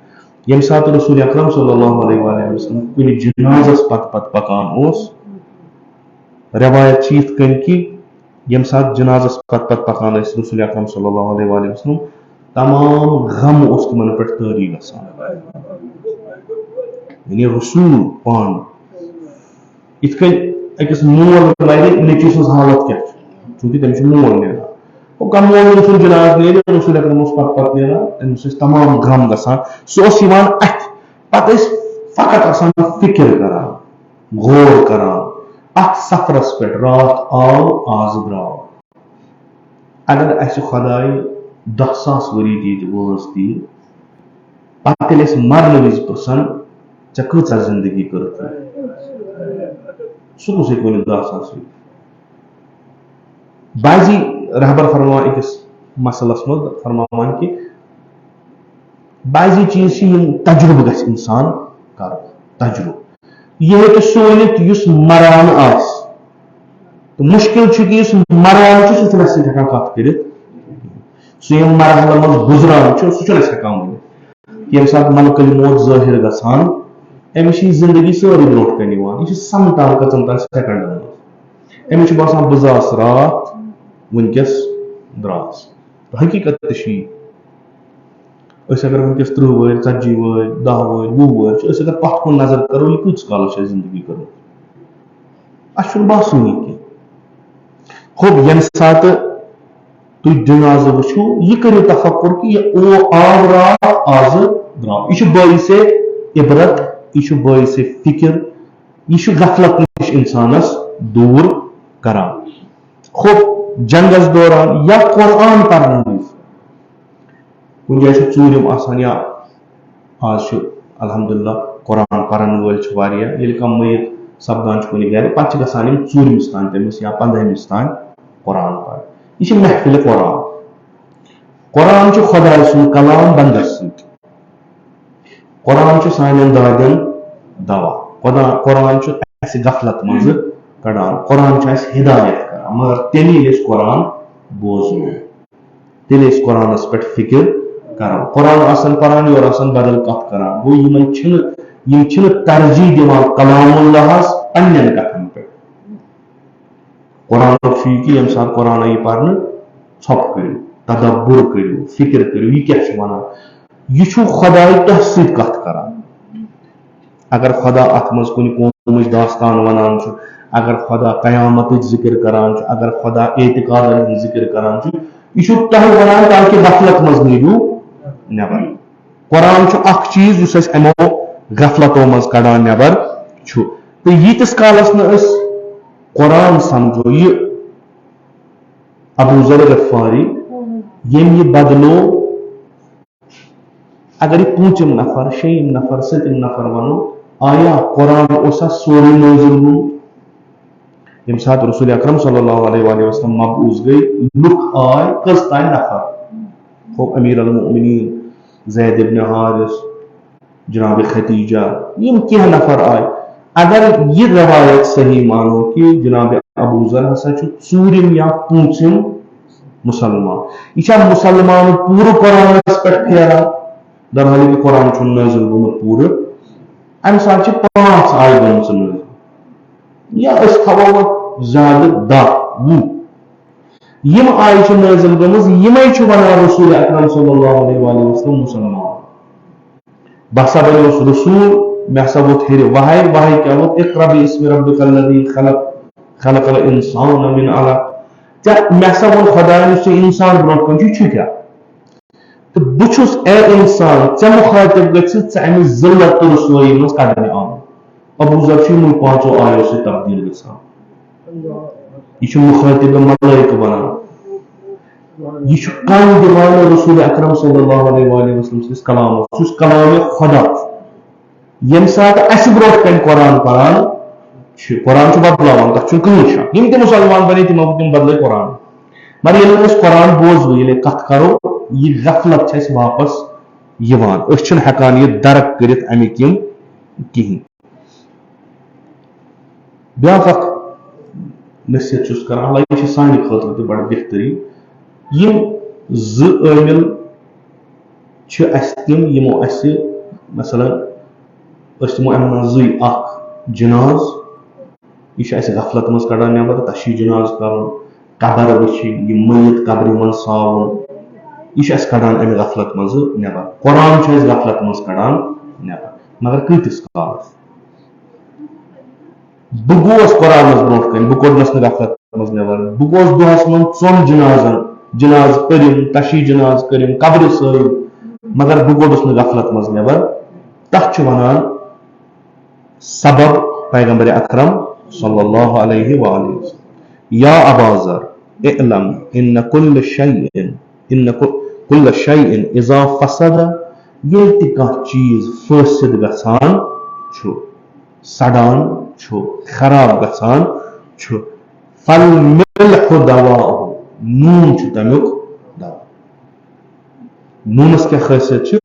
ییٚمہِ ساتہٕ رسول اکرم صلی اللہ علیہ وسلم کُنہِ جنازس پتہٕ پکان اوس روایت چھِ یِتھ کٔنۍ کہِ ییٚمہِ ساتہٕ جنازس پتہٕ پکان ٲسۍ رسول اکرم صلی اللہ علیہ وسلم تمام غم اوس تِمن پٮ۪ٹھ طٲری گژھان یعنی رسول پان یِتھ کٔنۍ أکِس مول مرِ نیٚچوۍ سٕنٛز حالت کیٛاہ چھِ چوٗنٛکہِ تٔمِس چھُ مول نیران کانٛہہ مول سُنٛد جناز نیرِ رسول اکرم اوس پتہٕ نیران تٔمِس ٲسۍ تمام غم گژھان سُہ اوس یِوان اتھِ پتہٕ ٲسۍ فقط آسان فکر کران غور کران اتھ سفرس پٮ۪ٹھ راتھ آو آز درٛاو اگر اسہِ خۄداے 10,000 ؤری دِیہِ وٲنٛس دِیہِ پتہٕ ییٚلہِ أسۍ مرنہٕ وِزِ پرژھن ژےٚ کۭژاہ زندگی کٔرٕتھ سُہ کُس ہیٚکہِ ؤنِتھ 10,000 ؤری بعضی رہبر فرماوان أکِس مسلس منٛز فرماوان کہِ بعضی چیٖز چھِ یِم تجربہٕ گژھِ انسان کرُن تجربہٕ یہِ ہیٚکہِ سُہ ؤنِتھ یُس مران آسہِ تہٕ مُشکِل چھُ کہِ یُس مران چھُ سُہ چھُنہٕ اَسہِ سۭتۍ ہٮ۪کان کتھ کٔرِتھ سُہ ییٚمہِ مرحلن منٛز گُزران چھُ سُہ چھُنہٕ اَسہِ ہٮ۪کان ؤنِتھ ییٚمہِ ساتہٕ ملکہٕ موت ظٲہِر گژھان أمِس چھِ یہِ زندگی سٲرٕے برونٛٹھ کَنہِ یِوان یہِ چھِ سمٹان کٔژن تام سیکنڈن منٛز أمِس چھُ باسان بہٕ زاس راتھ وٕنکیٚس دراس حقیٖقت تہِ چھُ یی أسۍ اگر وٕنکیٚس 30 وٲرۍ 40 وٲرۍ 10 وٲرۍ 20 وٲرۍ چھِ أسۍ اگر پتھ کُن نظر کرو یہِ کۭتِس کالس چھِ اَسہِ زندگی کٔرمٕژ اَسہِ چھُنہٕ باسٲنی کینٛہہ ہوٚب ییٚمہِ ساتہٕ تُہۍ جنازٕ وٕچھِو یہِ کٔرِو تفکر کہِ یہِ آو راتھ آزٕ درٛاو یہِ چھُ باعثِ عبرت یہِ چھُ باعثِ فکر یہِ چھُ غفلت نِش انسانس دوٗر کران ہوٚب جنگس دوران یا قرآن پرنہٕ وِزِ کُنہِ جایہِ چھُ ژوٗرِم آسان یا آز چھُ الحمدللہ قرآن پرن وٲلۍ چھِ واریاہ ییٚلہِ کانٛہہ مٔیت سپدان چھُ کُنہِ گرِ پتہٕ چھِ گژھان یِم ژوٗرمِس تام تٔمِس یا 15مِس تام قرآن پرِ یہِ چھِ محفِلہِ قرآن قرآن چھُ خۄداے سُنٛد کلام بندس سۭتۍ قرآن چھُ سانٮ۪ن دادٮ۪ن دوا قرآن چھُ اسہِ غفلت منٛزٕ کڑان قرآن چھُ اسہِ ہدایت کران مگر تیٚلہِ ییٚلہِ أسۍ قرآن بوزو تیٚلہِ أسۍ قرآنس پٮ۪ٹھ فکر کران قرآن آسان پران یورٕ آسان بدل کتھ کران گوٚو یِم چھِنہٕ ترجیح دِوان کلام اللہس پننٮ۪ن کتھن پٮ۪ٹھ قرآنُک چھُ یہِ کہِ ییٚمہِ ساتہٕ قرآن یی پرنہٕ ژھۄپہٕ کٔرِو تدبر کٔرِو فکر کٔرِو یہِ کیٛاہ چھُ ونان یہِ چھُ خۄداے تۄہہِ سۭتۍ کتھ کران اگر خۄدا اتھ منٛز کُنہِ قومٕچ داستان ونان چھُ اگر خۄدا قیامتٕچ ذکر کران چھُ اگر خۄدا اعتقادن ہٕنٛز ذکر کران چھُ یہِ چھُ تۄہہِ ونان تاکہِ غفلت منٛز نیٖرِو نٮ۪بر قرآن چھُ اکھ چیٖز یُس أسۍ یِمو غفلتو منٛز کڑان نٮ۪بر چھُ تہٕ ییٖتِس کالس نہٕ أسۍ قرآن سمجھو یہِ ابو ذر غفاری یم یہ بدلو اگر یہ پوٗنٛژِم نفر شیٚیِم نفر سٔتِم نفر ونو آیا قرآن اوسا سورُے نٲزِل گوٚمُت ییٚمہِ ساتہٕ رسول اکرم صلی اللہ علیہ وسلم مبعوث گٔے لُکھ آے کٔژ تانۍ نفر ہو امیر المؤمنین زید ابن حارث جناب ختیجہ یم کینٛہہ نفر آئے اگر یہ روایت صحیح مانو کہ جناب ابو ذر ہسا چھُ ژوٗرِم یا پوٗنٛژِم مسلمان یہ چھا مسلمان پورٕ قرآنس پٮ۪ٹھ پھیران درحالہِ کہ قرآن چھُ نٲزِل گوٚمُت پوٗرٕ امہِ ساتہٕ چھِ 5 آیہِ گٔمژٕ نٲزِل یا أسۍ تھاوو زیادٕ 10 20 یم آیہِ چھِ نٲزِل گٔمٕژ یِمے چھُ ونان رسول اکرم صلی اللہ علیہ وسلم مسلمان بہٕ ہسا بنیوس رسول مےٚ ہسا ووت ہیٚرِ وحی کیٛاہ ووت اقرأ بِاسمِ ربِّکَ الذی خلق خلق الانسان من علق مےٚ ہسا ووٚن خۄداین یُس ژےٚ انسان برونٛٹھ کُن چھُ کیٛاہ تہٕ بہٕ چھُس اے انسان ژےٚ مُخاطب گژھِ ژےٚ امہِ ذلت تہٕ رسوٲیی منٛز کڑنہِ آمُت ابو ذر چھُ یِمن 5 آیو سۭتۍ تبدیل گژھان یہ چھُ مُخاطب ملائکہ بنان یہ چھُ کن دِوان رسول اکرم صلی اللہ علیہ وسلم سٕنٛدِس کلامس یُس کلامِ خۄدا چھُ ییٚمہِ ساتہٕ اسہِ برونٛٹھ کنہِ قرآن پران چھِ قرآن چھُ بدلاوان تتھ چھُنہٕ کٕہٕنۍ شک یِم تہِ مُسلمان بنے تِم بدلٲے قرآن مگر ییٚلہِ أسۍ قرآن بوزو ییٚلہِ کتھ کرو یہ غفلت چھِ اسہِ واپس یِوان أسۍ چھِنہٕ ہٮ۪کان یہِ درک کٔرِتھ امیِکۍ یِم کِہیٖنۍ بیٛاکھ اکھ نصیحت چھُس کران حالانکہ یہِ چھِ سانہِ خٲطرٕ تہِ بڑٕ بہتری یم 2 عٲمِل چھِ اسہِ تِم یِمو اسہِ مثلاً أسۍ تِمو امہِ منٛزٕے اکھ جناز یہ چھُ اسہِ غفلت منٛز کڑان نٮ۪بر تشیٖح جناز کرُن قبر وٕچھِنۍ یہِ مٔیت قبرِ منٛز ساوُن یہ چھُ اسہِ کڑان امہِ غفلت منٛزٕ نٮ۪بر قرآن چھُ اسہِ غفلت منٛز کڑان نٮ۪بر مگر کۭتِس کالس بہٕ گوس قرآنس برونٛٹھ کنہِ بہٕ کوٚڑنس نہٕ غفلت منٛز نٮ۪بر بہٕ گوس دۄہس منٛز 4 جنازن جناز کٔرِم تشیٖح جناز کٔرِم قبرِ سٲیِم مگر بہٕ کوٚڑُس نہٕ غفلت منٛز نٮ۪بر تتھ چھُ ونان سبب پیغمبر اکرم صلی اللہ علیہ وآلہ وسلم یا ابا ذر اعلم ان کل شیء اذا فسد ییٚلہِ تہِ کانٛہہ چیٖز فٲسِد گژھان چھُ سڑان چھُ خراب گژھان چھُ فالملح دواءُ نوٗن چھُ تمیُک دوا نوٗنس کیٛاہ خٲصیت چھِ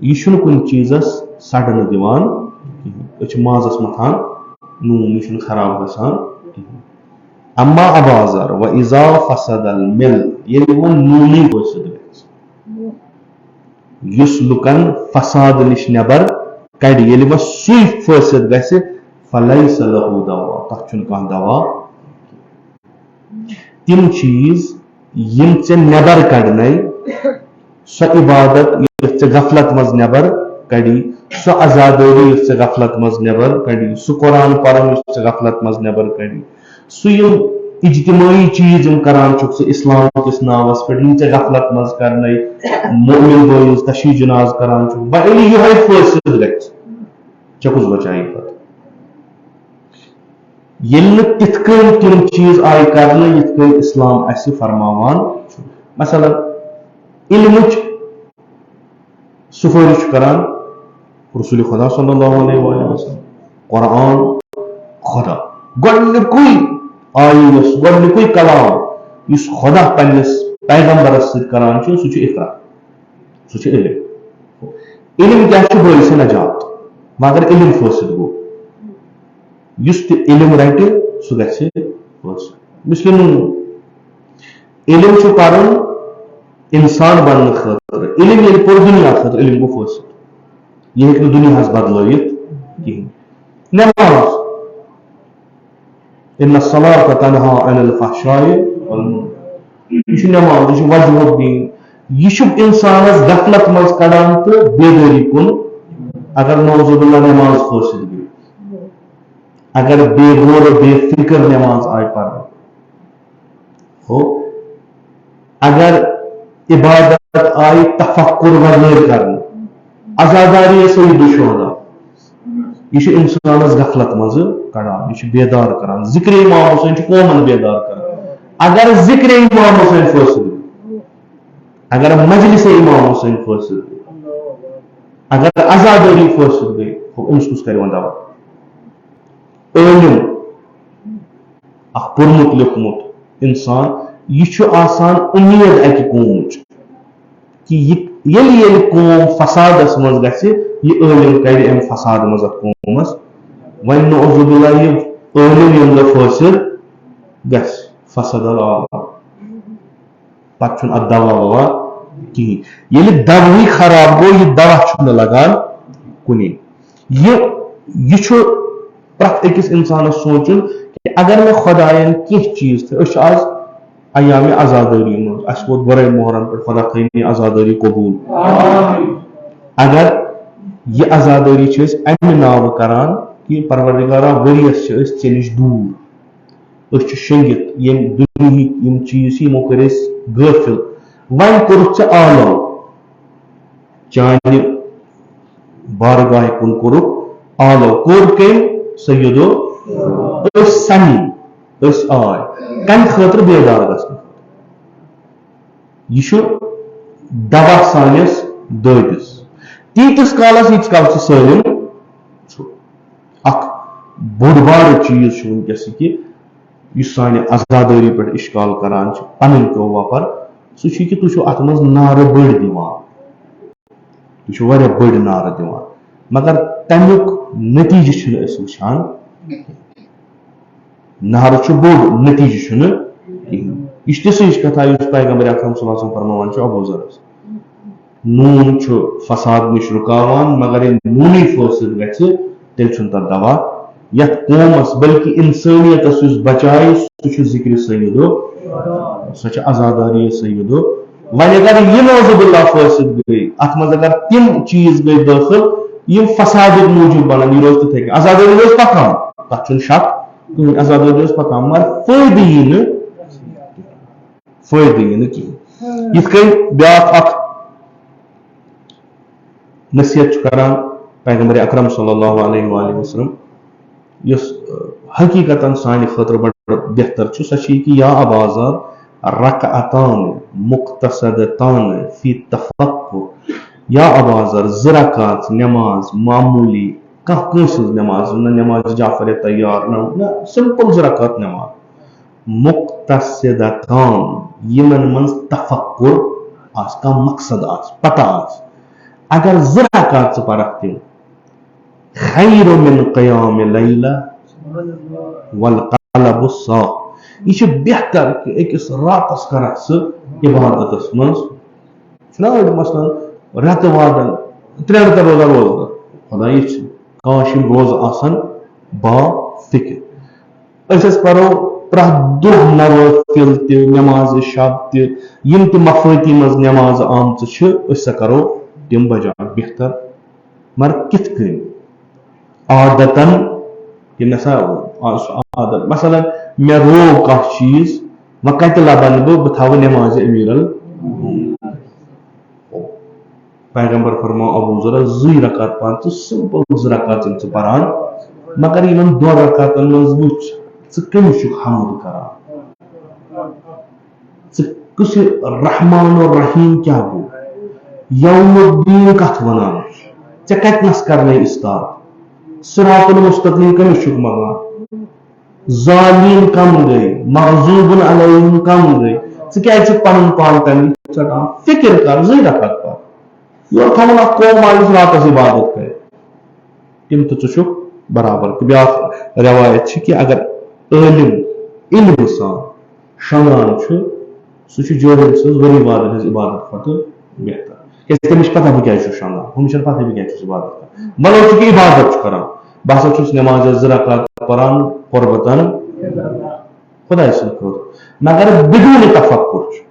یہِ چھُنہٕ کُنہِ چیٖزس سڑنہٕ دِوان کِہیٖنۍ أسۍ چھِ مازس متھان نوٗن یہِ چھُنہٕ خراب گژھان کِہیٖنۍ اما ابا ذر واذا فسد المل ییٚلہِ وۄنۍ نوٗنٕے فٲسِد گژھِ یُس لُکن فساد نِش نٮ۪بر کڑِ ییٚلہِ وۄنۍ سُے فٲسِد گژھِ فلیس لہو دوا تتھ چھُنہٕ کانٛہہ دوا تِم چیٖز یِم ژےٚ نٮ۪بر کڑنَے سۄ عبادت یۄس ژےٚ غفلت منٛز نٮ۪بر کڑی سۄ عزادٲری یۄس ژےٚ غفلت منٛز نٮ۪بر کڑی سُہ قرآن پرُن یُس ژےٚ غفلت منٛز نٮ۪بر کڑی سُہ یِم اجتمٲعی چیٖز یِم کران چھُکھ ژٕ اسلام کِس ناوس پٮ۪ٹھ یِم ژےٚ غفلت منٛز کرنَے مؤمن بٲیِس تشیٖح جناز کران چھُکھ وۄنۍ ییٚلہِ یِہوے فٲصلہٕ گژھِ ژےٚ کُس بچایی پتہٕ ییٚلہِ نہٕ تِتھ کٔنۍ تِم چیٖز آیہِ کرنہٕ یِتھ کٔنۍ اسلام اسہِ فرماوان چھُ مثلاً علمٕچ سُفٲرِش چھُ کران رسول خدا صلی اللہ علیہ وسلم قرآن خدا گۄڈنیُکُے آیہِ یۄس گۄڈنیُکُے کلام یُس خدا پننِس پیغمبرس سۭتۍ کران چھُ سُہ چھُ اقرا سُہ چھُ علم کیٛاہ چھُ بٲعثِ نجات مگر علم فٲصِل گوٚو یُس تہِ علم رٹہِ سُہ گژھِ فٲصِل مِثلہِ نوٗن علم چھُ پرُن انسان بننہٕ خٲطرٕ علم ییٚلہِ پوٚر دُنیا خٲطرٕ علم گوٚو فٲصِل یہِ ہیٚکہِ نہٕ دُنیاہس بدلٲوِتھ کِہیٖنۍ نٮ۪ماز ان الصلاۃ تنہا عن الفحشاء والمنکر یہِ چھُ نٮ۪ماز یہِ چھُ وجہ الدین یہ انسانس غفلت مز کڑان تو بیداری کن اگر نوز باللہ نماز فاسد گئی اگر بے غور بے فکر نماز آئی پڑھ ہو اگر عبادت آئی تفکر وغیر کرنے عزاداری سید الشہداء یہ انسانس غفلت مز کڑان یہ بیدار کران ذکر امام حسین قومن بیدار کران اگر ذکر امام حسین فٲصل اگر مجلس امام حسین فٲصل اگر عزاداری فٲصل گئی أمِس کُس کَرِ وۄنۍ دوا عٲلِم اکھ پوٚرمُت لیوٚکھمُت اِنسان یہِ چھُ آسان اُمید اَکہِ قومٕچ کہِ ییٚلہِ قوم فسادس منٛز گژھِ یہِ عٲلِم کَرِ اَمہِ فساد منٛز اَتھ قومس وۄنۍ نعوذ باللہ یہِ عٲلِم ییٚمہِ دۄہ فٲصل گژھِ فسد العالم پتہٕ چھُنہٕ اَتھ دوا ووا کِہیٖنۍ ییٚلہِ دوہٕے خراب گوٚو یہِ دوا چھُنہٕ لگان کُنی یہِ چھُ پرٛٮ۪تھ أکِس اِنسانس سونٛچُن کہِ اگر مےٚ خۄدایَن کینٛہہ چیٖز تھٲے أسۍ چھِ آز ایامِ عزادٲری منٛز اَسہِ ووت گۄڈے محرم پٮ۪ٹھ خۄدا تھٲیِن یہِ عزادٲری قبوٗل اگر یہِ عزادٲری چھِ أسۍ اَمہِ ناوٕ کران کہِ پروردگارا ؤریَس چھِ أسۍ ژےٚ نِش دوٗر أسۍ چھِ شٔنگِتھ ییٚمہِ دُنہِکۍ یِم چیٖز چھِ یِمو کٔرۍ أسۍ غٲفِل وۄنۍ کوٚرُکھ ژےٚ آلو چانہِ بارگاہہِ کُن کوٚرُکھ آلو کوٚر کٔمۍ سیدو أسۍ سمی أسۍ آے کَمہِ خٲطرٕ بیدار گژھنہٕ یہِ چھُ دوا سٲنِس دٲدِس تیٖتِس کالس ییٖتِس کالس یہِ سٲلِم چھُ اکھ بوٚڑ بارٕ چیٖز چھُ وٕنکیٚس یہِ کہِ یُس سانہِ عزادٲری پٮ۪ٹھ اِشکال کران چھِ پنٕنۍ پیو وۄپر سُہ چھُ کہِ تُہۍ چھِو اتھ منٛز نعرٕ بٔڑۍ دِوان تُہۍ چھِو واریاہ بٔڑۍ نعرٕ دِوان مگر تمیُک نتیٖجہٕ چھِنہٕ أسۍ وٕچھان نعرٕ چھُ بوٚڑ نتیٖجہٕ چھُنہٕ کِہیٖنۍ یہِ چھِ تِژھ ہِش کتھا یُس پیغمبر اکرم صلی اللہ علیہ وسلم فرماوان چھُ ابوٗ ذرس نوٗن چھُ فساد نِش رُکاوان مگر ییٚلہِ نوٗنٕے فٲصل گژھِ تیٚلہِ چھُنہٕ تتھ دوا یتھ قومس بلکہِ انسٲنیتس یُس بچایہِ سُہ چھُ ذِکرِ سیدو سۄ چھِ عزاداری سیدو وۄنۍ اگر یہِ نعوذ باللہ فٲصل گٔے اتھ منٛز اگر تِم چیٖز گٔے دٲخل یِم فسادٕکۍ موٗجوٗب بنن یہِ روزِ تِتھٕے کٔنۍ عزاداری روزِ پکان تتھ چھُنہٕ شک کٕہٕنۍ عزاداری روزِ پکان مگر فٲیدٕ یی نہٕ کِہیٖنۍ یِتھ کٔنۍ بیاکھ اکھ نصیحت چھُ کران پیغمبر اکرم صلی اللہ علیہ وآلہ وسلم یُس حقیقتاً سانہِ خٲطرٕ بڑٕ بہتر چھُ سۄ چھِ یہِ کہِ یا ابا ذر رکعتان مختصدتان فی تفکر یا ابا ذر زٕ رکات نٮ۪ماز معموٗلی کٲنٛسہِ ہٕنٛز نٮ۪ماز نہ نٮ۪مازِ جعفر تیار نہ سمپل زٕ رکات نٮ۪ماز مختصدتان یِمن منٛز تفکر آسہِ کانٛہہ مقصد آسہِ پتہ آسہِ اگر زٕ رکات ژٕ پرکھ تِم خیر من قیام لیلہ والقلب الصاف یہِ چھُ بہتر کہِ أکِس راتس کرکھ ژٕ عبادتس منٛز چھُنہ أڑۍ مثلاً رٮ۪تہٕ وادن 3 رٮ۪تن روزان روزدار خۄدا یہِ چھُ کاش یِم روزٕ آسن با فکر أسۍ ٲسۍ پرو پرٛٮ۪تھ دۄہ نوافل تہِ نٮ۪مازِ شب تہِ یِم تہِ مفٲتی منٛز نٮ۪مازٕ آمژٕ چھِ أسۍ سا کرو تِم بجاے بہتر مگر کِتھ کٔنۍ عادتن یہِ مےٚ سا عادت مثلاً مےٚ روو کانٛہہ چیٖز وۄنۍ کتہِ لبن بہٕ تھاوٕ نٮ۪مازِ امیٖرل پیغمبر فرماو ابوٗ ذرس 2 رکات پر ژٕ سمپل 2 رکات یِم ژٕ پران مگر یِمن 2 رکاتن منٛز وٕچھ ژٕ کٔمِس چھُکھ حمد کران ژٕ کُس رحمان الرحیٖم کیاہ گوٚو یوم الدیٖن کتھ ونان ژےٚ کتنس کرنے استاد صراط المستقیٖم کٔمِس چھُکھ منگان ظالمیٖن کم گٔے مغضوٗبن علیہم کم گٔے ژٕ کیازِ چھُکھ پنُن پان تمہِ ژٹان فکر کر 2 رکات پر یور تھاوُن اکھ قوم یُس راتس عبادت کرِ تِم تہِ ژٕ چھُکھ برابر تہٕ بیاکھ روایت چھِ کہِ اگر عٲلِم علمہٕ سان شۄنگان چھُ سُہ چھُ جٲہِل سٕنٛز ؤری وادن ہٕنٛز عبادت کھۄتہٕ بہتر کیازِ تٔمِس چھِ پتہ بہٕ کیازِ چھُس شۄنگان ہُمِس چھنہٕ پتہ بہٕ کیازِ چھُس عبادت کران وۄنۍ چھُ کہِ عبادت چھُ کران بہٕ ہسا چھُس نٮ۪مازس 2 رکات پران قۄربتن خۄداے سٕنٛدِ خٲطرٕ مگر بدوٗنِ تفکر چھُ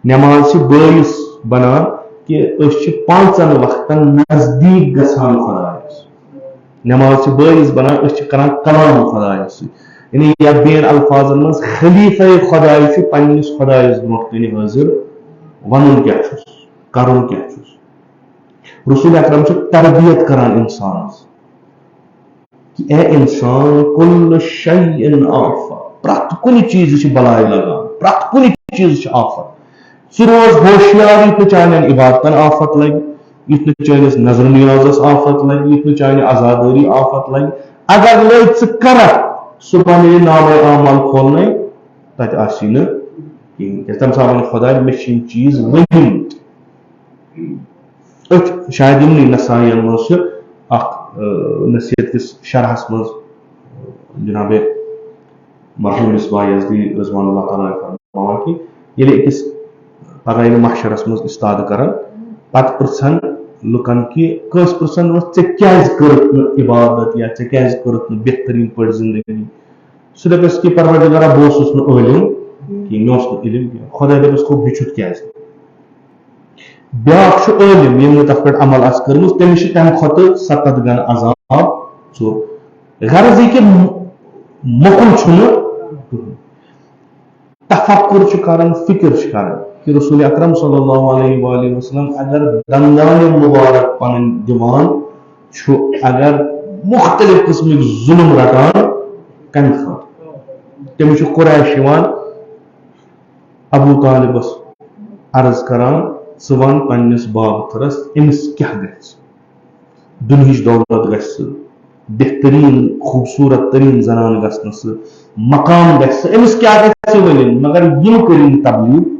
نٮ۪ماز چھِ بٲیِس بنان کہِ أسۍ چھِ 5 وقتن نزدیٖک گژھان خۄدایس نٮ۪ماز چھِ بٲیِس بنان أسۍ چھِ کران کلام خۄدایس سۭتۍ یعنی یتھ بیٚین الفاظن منٛز خلیفہ خۄداے چھُ پننِس خۄدایس برونٛٹھ کنہِ حٲضِر ونُن کیاہ چھُس کرُن کیاہ چھُس رسول اکرم چھُ تربیت کران انسانس کہ اے انسان کل شیء آفا پرٛٮ۪تھ کُنہِ چیٖزٕ چھِ بلاے لگان پرٛٮ۪تھ کُنہِ چیٖزٕ چھِ آفت ژٕ روز ہوشیار یُتھ نہٕ چانٮ۪ن عبادتن آفت لگہِ یُتھ نہٕ چٲنِس نظر نیازس آفت لگہِ یُتھ نہٕ چانہِ عزادٲری آفت لگہِ اگر لٔگۍ ژٕ کرکھ صبحن ییٚلہِ نامے اعمال کھولنے تتہِ آسی نہٕ کِہیٖنۍ کیٛازِ تمہِ ساتہٕ وَنہِ خۄداے مےٚ چھِ یِم چیٖز ؤنۍمٕتۍ أتھۍ شاید یِمنٕے نسائین منٛز چھِ اکھ نصیحت کِس شرحس منٛز جناب مرحوم مصباح یزدی رضوان اللہ تعالیٰ فرماوان کہِ ییٚلہِ أکِس پگاہ ییٚلہِ محشرس منٛز اِستاد کرن پتہٕ پرژھن لُکن کہِ کٲنٛسہِ پرژھن ژےٚ کیازِ کٔرٕتھ نہٕ عبادت یا ژےٚ کیازِ کٔرٕتھ نہٕ بہتریٖن پٲٹھۍ زندگی سُہ دپٮ۪س کہِ پروردگارا بہٕ اوسُس نہٕ عٲلِم کینٛہہ مےٚ اوس نہٕ علم کینٛہہ خۄداے دپٮ۪س گوٚو بِچھُت کیازِ بیٛاکھ چھُ عٲلِم ییٚمۍ نہٕ تتھ پٮ۪ٹھ عمل آسہِ کٔرمٕژ تٔمِس چھِ تمہِ کھۄتہٕ 7 گنہٕ عذاب ژوٚر غرض یہِ کہِ مۄکُل چھُنہٕ تفکر چھُ کران فکر چھُ کران کہ رسول اکرم صلی اللہ علیہ وآلہ وسلم اگر دندان مبارک پنن دِوان چھُ اگر مختلف قسمٕکۍ ظلم رٹان کمہِ خٲطرٕ تٔمِس چھُ قریش یِوان ابوٗ طالبس عرض کران ژٕ ون پننِس بابتھٕرس أمِس کیاہ گژھِ دُنہِچ دولت گژھِ بہتریٖن خوٗبصوٗرت تریٖن زنان گژھنہٕ سُہ مقام گژھِ أمِس کیاہ گژھِ ؤنِنۍ مگر یِم کٔرِنۍ تبلیٖغ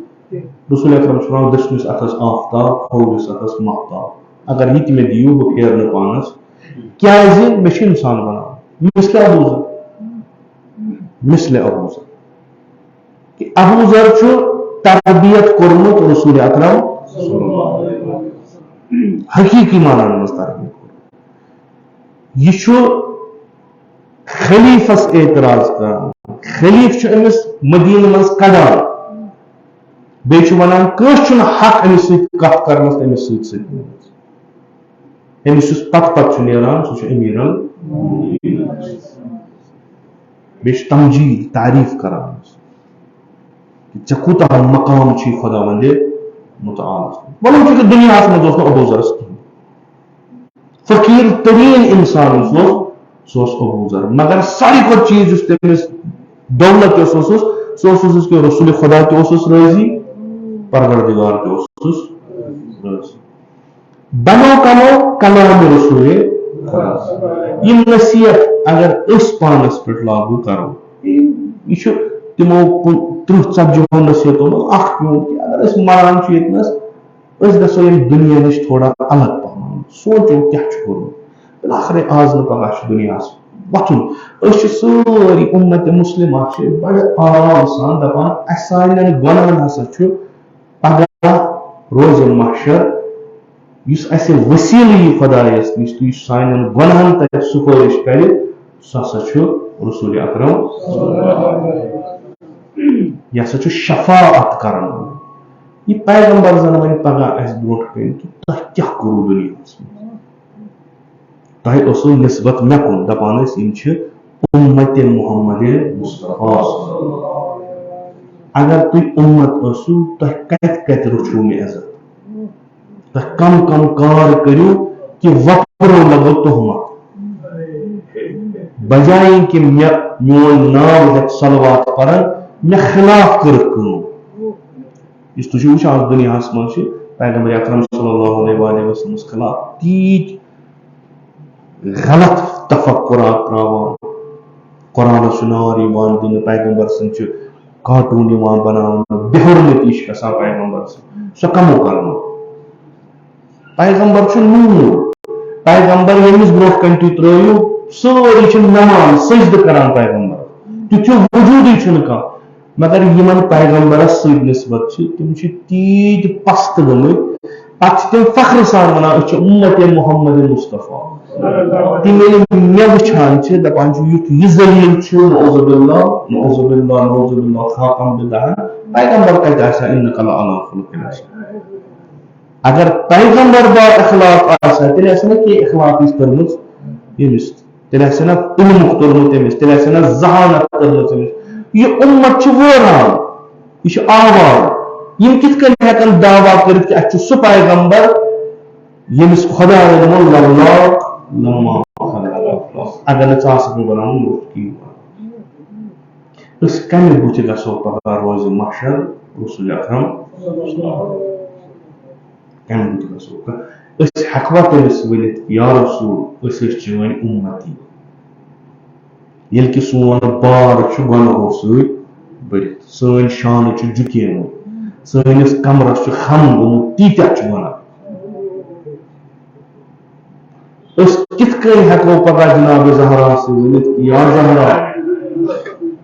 رسول اکرم چھُ ونان دٔچھنِس اتھس آفتاب کھوورِس اتھس ماہتاب اگر یہِ تہِ مےٚ دِیِو بہٕ پھیرٕ نہٕ پانس کیازِ مےٚ چھُ انسان بناوُن مثلِ ابوٗذر مثلِ ابوٗذر کہ ابوٗذر چھُ تربیت کوٚرمُت رسول اکرم حقیٖقی معنن منٛز تربیت کوٚرمُت یہِ چھُ خلیفس اعتراض کران خلیف چھُ أمِس مدیٖنہٕ منٛز کڑان بیٚیہِ چھُ ونان کٲنٛسہِ چھُنہٕ حق أمِس سۭتۍ کتھ کرنس أمِس سۭتۍ أمِس یُس پتہٕ چھُ نیران سُہ چھُ أمیٖر بیٚیہِ چھُ تمجیٖد تعریٖف کران ژےٚ کوٗتاہ مقام چھُے خۄداوندِ مُتعالَس وَنُن چھُ کہِ دُنیاہس منٛز اوس نہٕ ابوٗذرس کِہیٖنۍ فقیٖر تریٖن اِنسان یُس اوس سُہ اوس ابوٗذر مگر ساروی کھۄتہٕ چیٖز یُس تٔمِس دولت یۄس اوسُس سُہ اوسُس کہِ رسول خۄدا تہِ اوسُس رٲضی پروردگار تہِ اوسُس رٲضی بنو کمو کلام رسول یِم نصیحت اگر أسۍ پانس پٮ۪ٹھ لاگوٗ کرو یہِ چھُ تِمو 30-40 نصیحتو منٛز اکھ پیوٚن کہِ اگر أسۍ مران چھِ ییٚتنس أسۍ گژھو ییٚمہِ دُنیا نِش تھوڑا الگ پہم سونٛچو کیاہ چھُ کوٚرمُت بالآخرے آز نہٕ پگاہ چھُ دُنیاہس وۄتھُن أسۍ چھِ سٲری اُمت مُسلمہ چھِ بڑٕ آرام سان دپان اسہِ سانٮ۪ن گۄنہن ہسا چھُ پگاہ روزِ محشر یُس اسہِ ؤسیٖلہٕ یی خۄدایس نِش تہٕ یُس سانٮ۪ن گۄنہن تتہِ سُفٲرِش کرِ سُہ ہسا چھُ رسول اکرم یہِ ہسا چھُ شفاعت کران یہِ پیغمبر زن وۄنۍ پگاہ اسہِ برونٛٹھ کٔنۍ کہِ تۄہہِ کیاہ کوٚروٕ دُنیاہس منٛز تۄہہِ اوسوٕ نسبت مےٚ کُن دپان ٲسۍ یِم چھِ اُمتِ محمد مصطفیٰ اگر تُہۍ اُمت ٲسِو تۄہہِ کتہِ کتہِ رُچھوٕ مےٚ عزت تۄہہِ کم کم کار کٔرِو کہِ وۄپرو لگو تُہمت بجایے کہِ مےٚ میون ناو ہیٚتھ صلوات پران مےٚ خلاف کٔرٕکھ کٲم یُس تُہۍ چھِو وٕچھان دُنیاہس منٛز چھِ پیغمبر اکرم صلی اللہ علیہ وسلمس خلاف تیٖتۍ غلط تفکرات تراوان قرآنس چھُ نار یِوان دِنہٕ پیغمبر سٕنٛدۍ چھِ کارٹوٗن یِوان بناونہٕ بےحرمتی چھِ گژھان پیغمبر سٕنٛز سۄ کمو کرنو پیغمبر چھُ نوٗر پیغمبر ییٚمِس برونٛٹھ کنہِ تُہۍ ترٲیِو سٲری چھِ نمان سجدٕ کران پیغمبر تیُتھ وجوٗدٕے چھُنہٕ کانٛہہ مگر یِمن پیغمبرس سۭتۍ نسبت چھِ تِم چھِ تیٖتۍ پستہٕ گٔمٕتۍ پتہٕ چھِ تِم فخرٕ سان ونان أسۍ چھِ اُمتِ محمد مصطفیٰ تِم ییٚلہِ مےٚ وٕچھان چھِ دپان چھِ یُتھ یہِ ذلیٖل چھُ نعوذ باللہ نعوذ باللہ نعوذ باللہ خاکم باللہ پیغمبر کتہِ آسہِ ہا اِنَّکَ لَعَلیٰ خُلُقٍ عَظِیٖم اگر پیغمبر با اخلاق آسہِ ہا تیٚلہِ آسہِ نہ کینٛہہ اخلاقٕچ کٔرمٕژ ییٚمِس تیٚلہِ آسہِ نہ علمُک توٚرمُت أمِس تیٚلہِ آسہِ نہ ذہانت کٔرمٕژ أمِس یہِ اُمت چھُ وٲران یہِ چھُ آوار یِم کِتھ کٔنۍ ہٮ۪کن دعوا کٔرِتھ کہِ اَسہِ چھُ سُہ پیغمبر ییٚمِس خۄداے ووٚنمُت لما اگر نہٕ ژٕ آسکھ نہٕ بناوُن کِہیٖنۍ اس کمہ بُتھِ گژھو پگاہ روزِ محشر رسول اکرم کمہ بُتھِ گژھو أسۍ ہیٚکوا تٔمِس ؤنِتھ یا رسول أسۍ ٲسۍ چٲنۍ اُمتی ییٚلہِ کہِ سون بار چھُ گۄنہو سۭتۍ بٔرِتھ سٲنۍ شانہٕ چھِ جُکیمٕتۍ سٲنِس کمرس چھُ خم گوٚمُت تیٖتیاہ چھِ گۄناہ أسۍ کِتھ کٔنۍ ہیٚکو پگاہ جناب زہرا سۭتۍ ؤنِتھ یا زہرا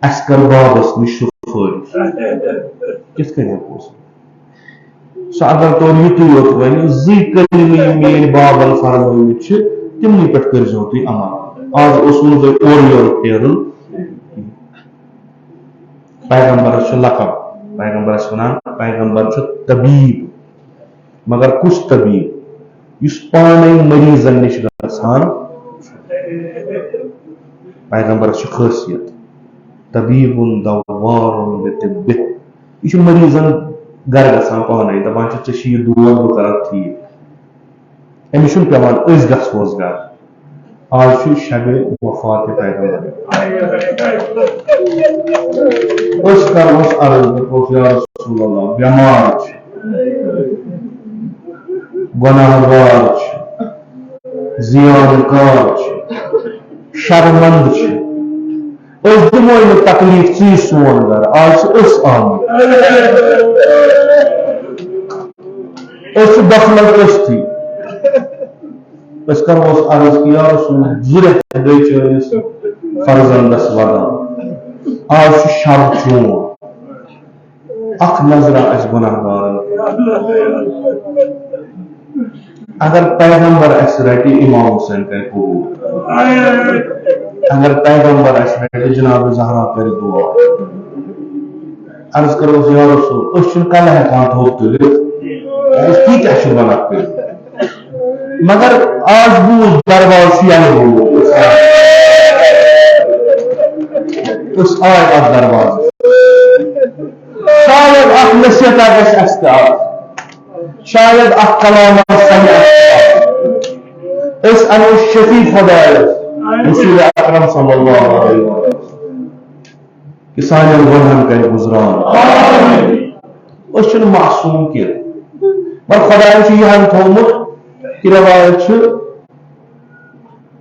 اَسہِ کر بابس نِش سُفٲرِش کِتھ کٔنۍ ہیٚکو سُہ اگر تور یُتُے یوت وَنہِ زٕے کٔلمہٕ یِم میٲنۍ بابن فرمٲومٕتۍ چھِ تِمنٕے پٮ۪ٹھ کٔرزیٚو تُہۍ عمل آز اوس نہٕ تۄہہِ اورٕ یورٕ پھیرُن پیغمبرس چھُ لقب پیغمبرس وَنان پیغمبر چھُ طبیٖب مگر کُس طبیٖب یُس پانے مریضن نِش گژھان پیغمبرس چھِ خٲصیت طبیٖبُن دوارُن بِطِبِّہ یہِ چھُ مریضن گرٕ گژھان پانے دپان چھِ ژےٚ چھِ یہِ دود بہٕ کرکھ ٹھیٖک أمِس چھُنہٕ پیٚوان أسۍ گژھوس گرٕ آز چھُ شبِ وفات پیغمبر أسۍ کروس عرض دپوس یا رسول اللہ بیمار چھُ گۄناہگار چھُ زیانکار چھُ شرمند چھُ أسۍ دِموے نہٕ تکلیٖف ژٕے سون گرٕ آز چھِ أسۍ آمٕتۍ أسۍ چھِ دخلت أسۍ أسۍ کروس عرض کہ یا رسول 2 رٮ۪تھ گٔے چٲنِس فرزندس ودان آز چھُ شب چون اکھ نظرا اَسہِ گۄناہگارن اگر پیغمبر اَسہِ رٹہِ امام حسین کرِ قبوٗل اگر پیغمبر اَسہِ رٹہِ جناب زہرا کرِ دعا عرض کروس یا رسول أسۍ چھِنہٕ کلہٕ ہیٚکان تھوٚد تُلِتھ أسۍ کۭتیاہ چھِ گۄناہ کٔرِتھ مگر آز بوٗز درواز چھُ یلہٕ گوٚمُت أسۍ آے اتھ دروازس شاید اکھ نصیحتہ گژھِ اَسہِ تہِ آز شاید اکھ کلامہ سمجھ أسۍ اَنو شفیع خۄدایس رسول اکرم صلی اللہ علیہ وسلم کہ سانٮ۪ن گۄنہن کرِ گُزران أسۍ چھِنہٕ معصوٗم کینٛہہ مگر خۄدایَن چھُ یِہن تھوٚومُت کہ روایت چھُ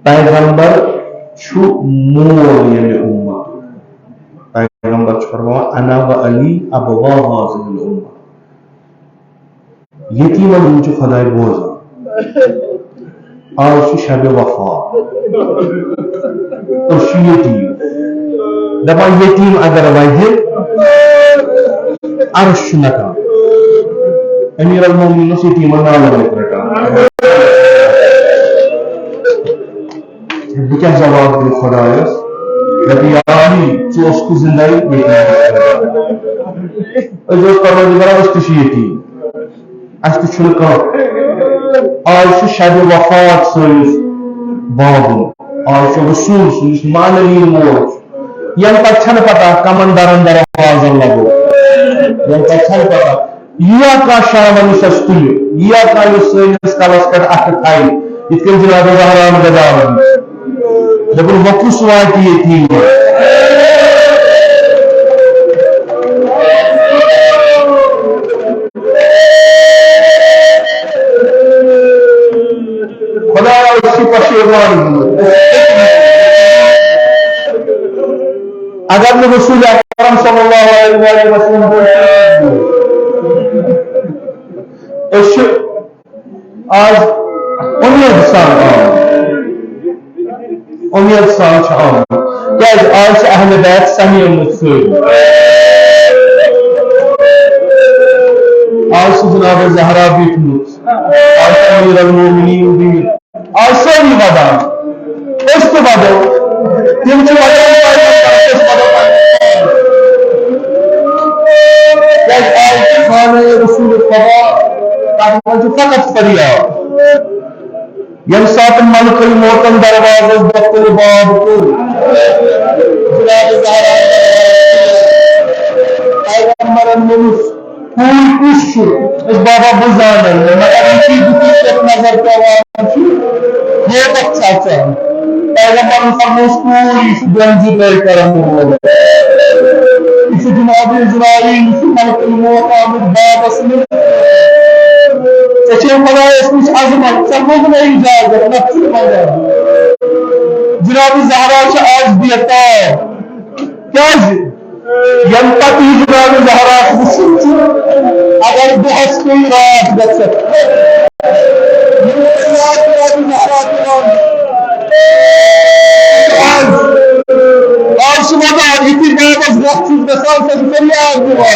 پیغمبر چھُ مول ییٚمہِ اُمت پیغمبر چھُ فرماوان انا و علی ابوا هذه الامه یتیٖمن ہُنٛد چھُ خۄداے بوزان آز چھُ شبِ وفات أسۍ چھِ یتیٖم دپان یتیٖم اگر وَنہِ عرش چھُ نَکان امیر المومنین اوس یتیٖمن نالن رٹان بہٕ کیٛاہ جواب دِمہٕ خۄدایس دپہِ یا علی ژٕ اوسکھٕ زندے أسۍ اوس پروردگارا أسۍ تہِ چھِ یتیٖم اَسہِ تہِ چھُنہٕ کانٛہہ آز چھُ شبِ وفات سٲنِس بابُن آز چھُ رسول سُنٛد یُس معنوی مول چھُ ییٚمہِ پتہٕ چھنہٕ پتہ کمن درن دروازن لگو ییٚمہِ پتہٕ چھنہٕ پتہ ییا کانٛہہ شامن یُس اَسہِ تُلہِ ییا کانٛہہ یُس سٲنِس کلس پٮ۪ٹھ اَتھٕ تھاوِ یِتھ کٔنۍ جناب زہرا گداون دپُن وۄنۍ کُس واتہِ یتیٖم خۄدایا أسۍ چھِ پشیمان اگر نہٕ رسول اکرم صلی اللہ علیہ وسلم أسۍ چھِ آز اُمید سان چھِ آمٕتۍ کیٛازِ آز چھِ اہلِ بیت سمیمٕتۍ سٲری آز چھِ جناب زہرا بیٖٹھمٕژ آز چھِ امیر المومنین بِہِتھ آز سٲری ودان أسۍ تہِ ودو تِم چھِ ودان کیٛازِ آز چھِ خانہ رسول خدا تتھ منٛز چھُ فقط فریاد ییٚمہِ ساتہٕ ملکٕے موتن دروازس دفتر باب کوٚر جناب زہرا پیغمبرن ووٚنُس کوٗر کُس چھُ أسۍ بابا بہٕ زانن مگر یُتھُے بٕتھِس پٮ۪ٹھ نظر پیوان چھُ حیرت چھِ اژان پیغمبرن فرمووُس کوٗر یہِ چھُ 2 کرن وول جناب اسرائیل ملک الموت آمد بابس میں خدایس نش عظمت ژےٚ مۄکھ اجازت نتہٕ مگر جناب زہرا آج بیتاب کیٛازِ یم پتہٕ یہِ جناب زہرا وٕچھُن چھُ اگر دۄہس پیٚیہِ رات گژھِ آج چھُ ونان یِتھُے بابس وقت چھُس گژھان سۄ چھِ فریاد دِوان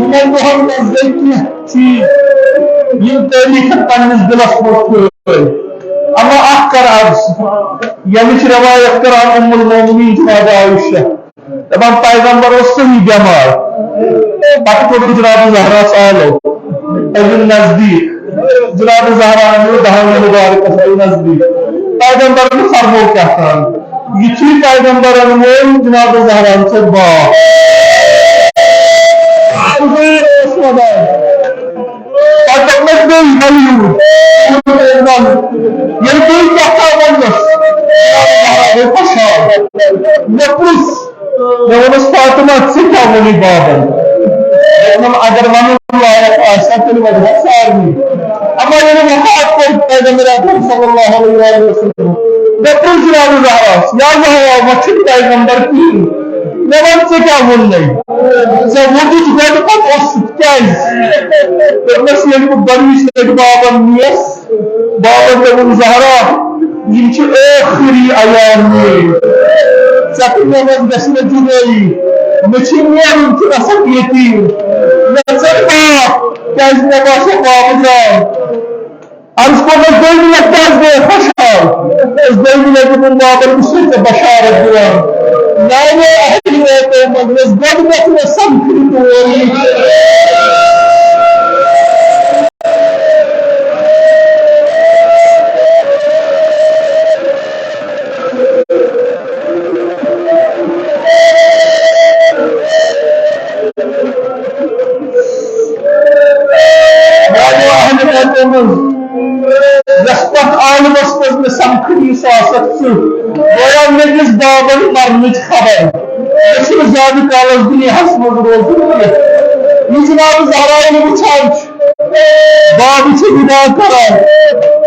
یِمن دۄہن منٛز گٔے کینٛہہ چیٖز یِم تٲریٖخن پننِس دِلس منٛز تھٲے اما اکھ کر عرض ییٚمِچ روایت کران ام المومنین جناب عائشہ دپان پیغمبر اوس صحیح بٮ۪مار پتہٕ کوٚر جناب زہرا سالو أمِس نزدیٖک جناب زہرا أنِو دہن مبارکس نزدیٖک پیغمبرن فرمو کیٛاہ تام یِتھُے پیغمبرن ووٚن جناب زہراہن چھُ باپ فاطمہ ژٕ کیٛاہ ووٚنُے بابن دوٚپنم اگر ونُن لایق آسہِ تیٚلہِ وَنہِ سارنٕے اما ییٚلہِ وفات کوٚر پیغمبر اکرم صلی اللہ علیہ وسلم مےٚ پرٛژھ جناب زہراہس یا زہرا وۄنۍ چھُنہٕ پیغمبر کِہیٖنۍ مےٚ وَن ژٕ کیٛاہ ووٚننَے ژےٚ ووٚنُتھ گۄڈٕ پتہٕ اوسُتھ کیٛازِ دوٚپنس ییٚلہِ بہٕ گۄڈنِچ لٹہِ بابن نِیَس بابن دوٚپُن زہرا یِم چھِ ٲخری ایام میٲنۍ ژےٚ تہٕ مےٚ منٛز گژھِ نہٕ جُدٲیی مےٚ چھُ نیرُن ژٕ گژھکھ یتیٖم مےٚ ژٕ باپ کیٛازِ مےٚ باسیو بابہٕ درٛاو عرض کوٚرمس دوٚیمہِ لٹہِ کیٛازِ گٔیے خۄشحال دوٚیمہِ لٹہِ دوٚپُن بابن بہٕ چھُسے ژےٚ بشارت دِوان میانیو اہلیاتو منٛز یۄس گۄڈٕنیتھ مےٚ سمکھٕنۍ تور یس پتھ عالمس منٛز مےٚ سمکھٕنۍ سۄ آسکھ ژٕ گویا مےٚ دِژ بابن مرنٕچ خبر مےٚ چھُنہٕ زیادٕ کالس دُنیاہس منٛز روزُن کینٛہہ یہِ جناب زہرا ییٚلہِ وٕچھان چھُ بابہٕ چھُ گُناہ کران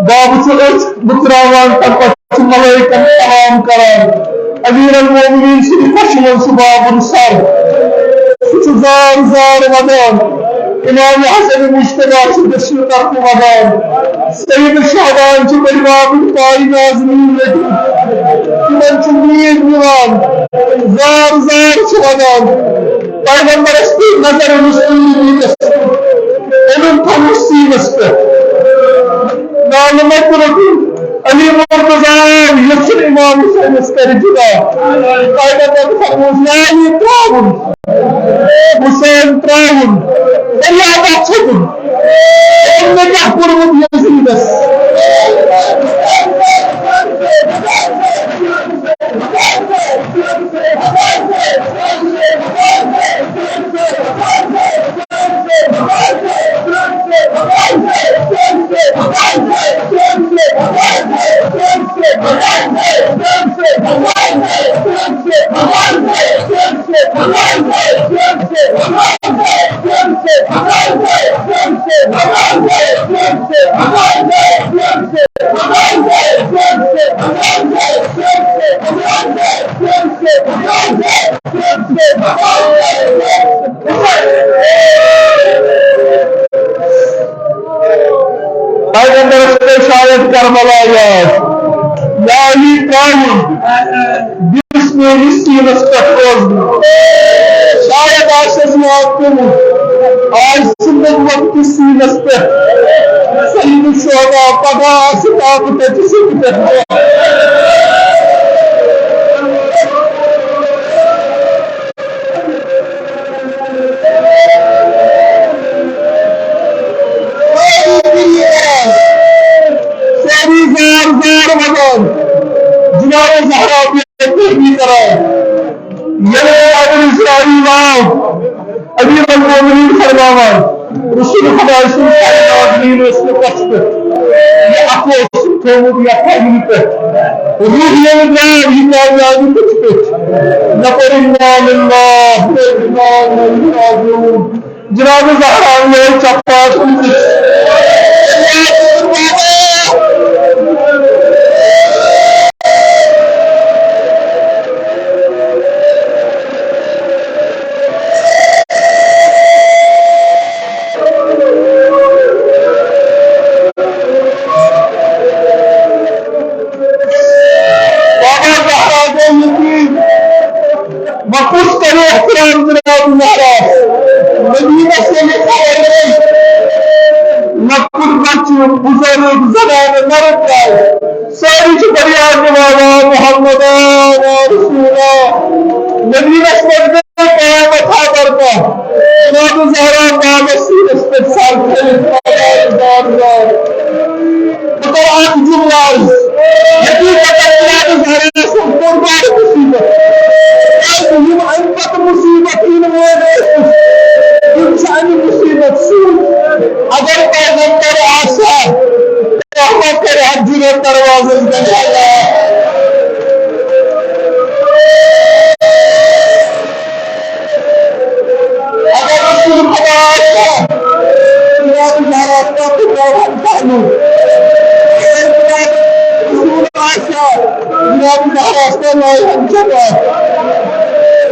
بابہٕ چھُ أچھ بٕتراوان تمہِ پتہٕ چھُ ملٲیکن سلام کران امیر المومنین سٕنٛدِ کۄچھِ منٛز چھُ بابُن سر سُہ چھُ زار زار ودان امام حسن مجتبیٰ چھُ دٔچھنہِ طرفہٕ ودان سید شاہبان چھِ بٔڑِ بابٕنۍ پایہِ نازنیٖن لٔگِتھ تِمن چھُ نیٖد نِوان زار زار چھِ ودان پیغمبرس پیٚیہِ نظر مُسلِمس أمِن تھوٚوُکھ سیٖنس پٮ۪ٹھ نالہٕ مہ کوٚرُکھ علی مرتضیٰ یژھُن امام حسینس کرِ جُدا پیغمبر فرمووُس علی ترٛاوُن حُسین ترٛاوُن فریادہ چھُکُن مےٚ کیٛاہ کوٚرمُت یزیٖدس پیغمبرس پہ شاید کربلا یاد یا علی ترٛاوُن دِس میٲنِس سیٖنس پٮ۪ٹھ روزنہٕ شاید آسٮ۪س یاد پیوٚمُت آز چھُ نوٚمُت تہِ سیٖنس پٮ۪ٹھ سیٖنہٕ شوبا پگہہ آسہِ تاپہٕ تتہِ سیٚکہِ پٮ۪ٹھ جناب زہرا کران ییٚلہِ ابو اسرائیل آو امیر المومنین فرماوان رسول خدا صلی اللہ علیہ وسلم یہ اکو تھومت یا پھیلی پہ روح یہ کامیابی کچھ پہ نقر اللہ اللہ جناب زہرا نے چپا بزرگ زنان مرد ساری چھ فریاد نمانا محمد رسولہ نبی رسول قیامت برپا جناب زہرا نام سینس پر سال کھیلت مطلب آن جملاز حقیقت جناب زہرا سب قربان مصیبت مهم انبت مصیبت این موڑے انسانی مصیبت سود اگر پیغمبر آسا رحمت کرے حجر دروازے دنیا اگر رسول خدا آسا جناب زہرا کا قرآن تعلو رسول آسا جناب زہرا کا لائحن چکا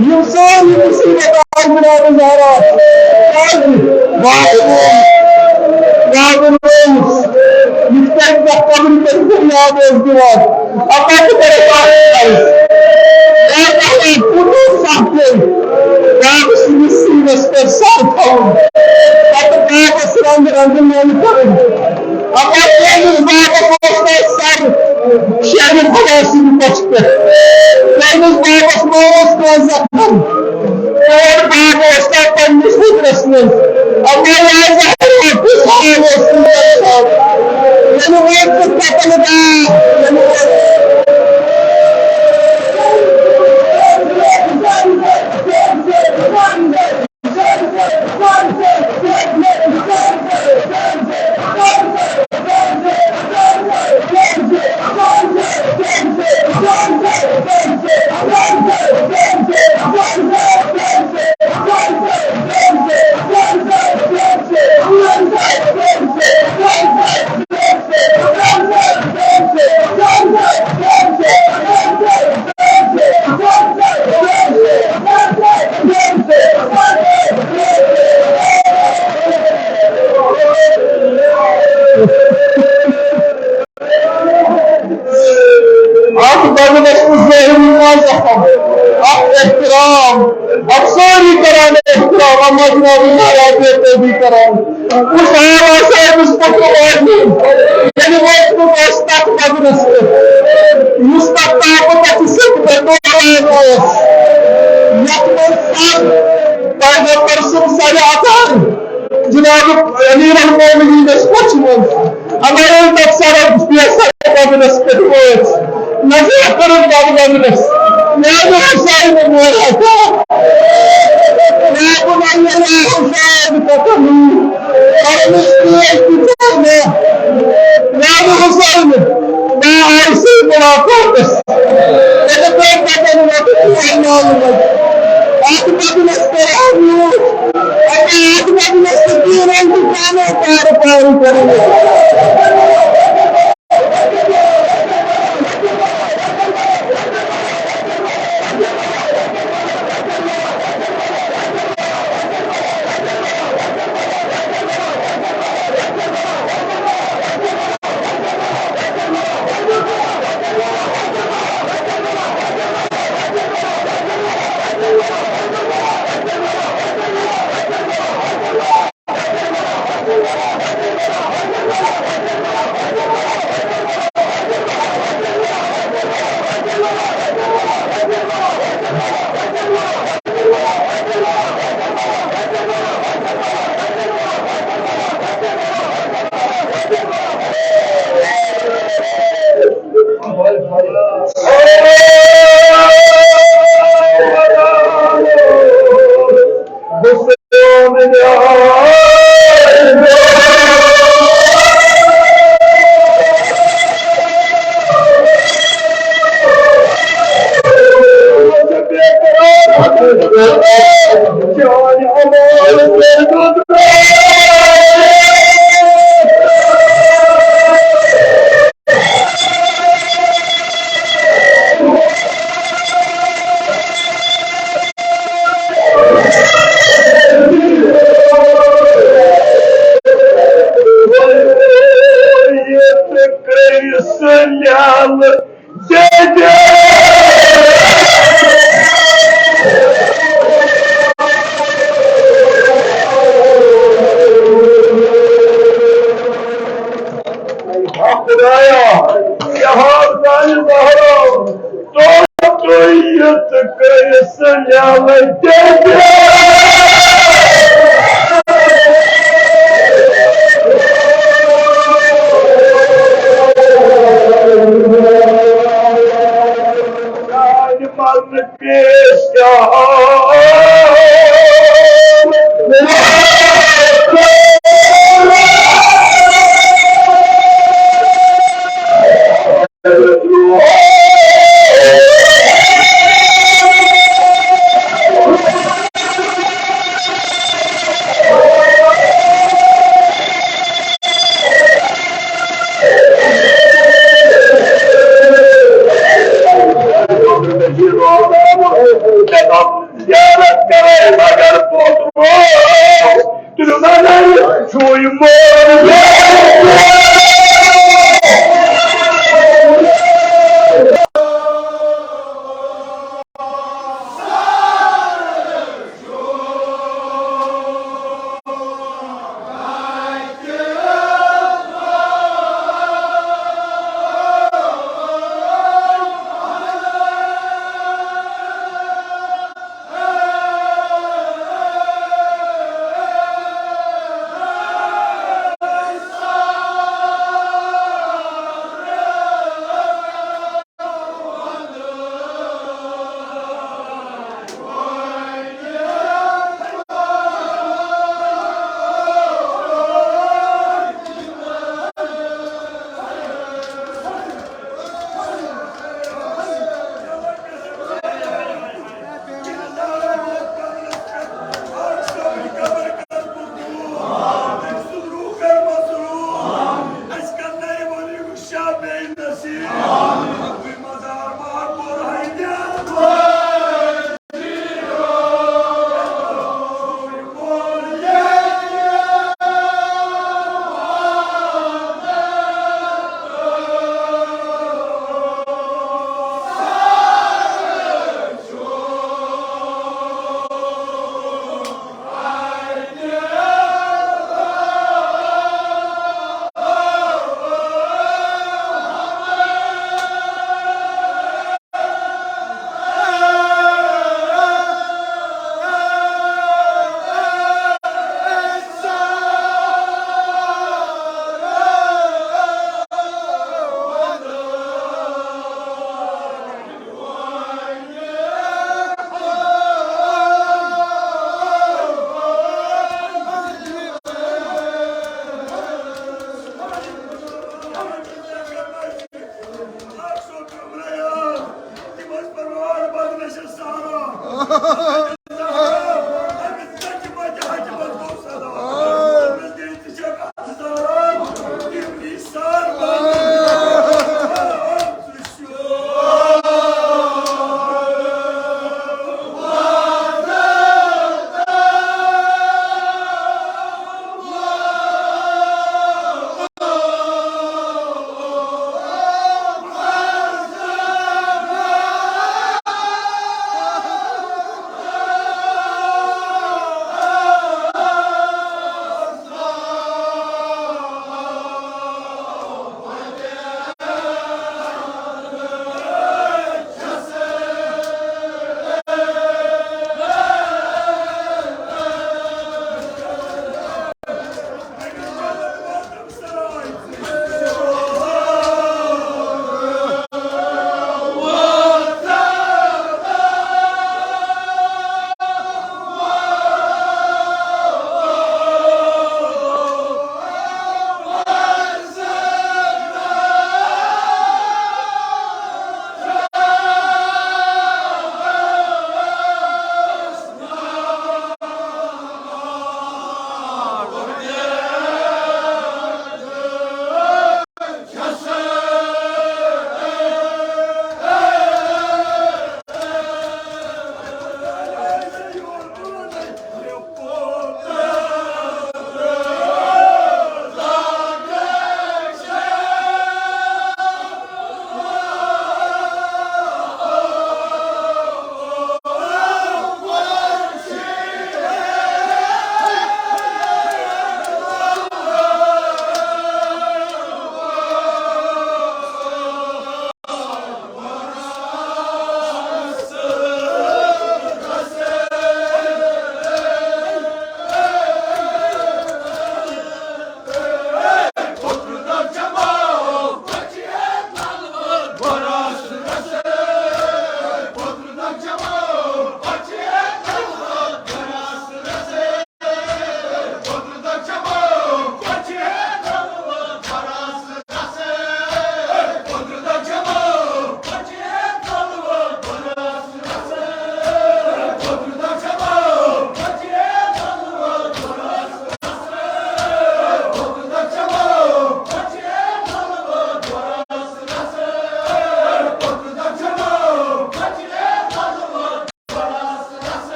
یہ ساری مصیبت آج جناب زہرا روز يفتح قبل الدنيا والزواج أقاط بركات لا تحيي كل صاحبين قابس مسلم استرسال كون قابس رنگ رنگ الكرم أقاط يعني بابا فوق السر شعر الخلاصي بكشته لأن بابا موس كازقم اور بابا استقبل مسلم رسمين أما لا زهر بسعى وسلم احترام اب ساری کرانے احترام اما جناب ناراض دیتے بھی کرام اس آرہ صاحب اس کو آدمی یعنی وہ اس کو استاق مدرس مستق طاقت اچھی سکتے دو آئیس یقمل صاحب پیغمبر سر آتان جناب امیر المومنین اس پچمن ہمارے مقصر بیسر مدرس کے دوئیس نظر کرن مدرس نعم حسين مولاتا نعم الله حسين تتمي المسكين كتابنا نعم حسين ما عايسين مراقبس نتبقى بنا بتوعنا أكبر نسترعبه أكبر نستطير أن تكون طارق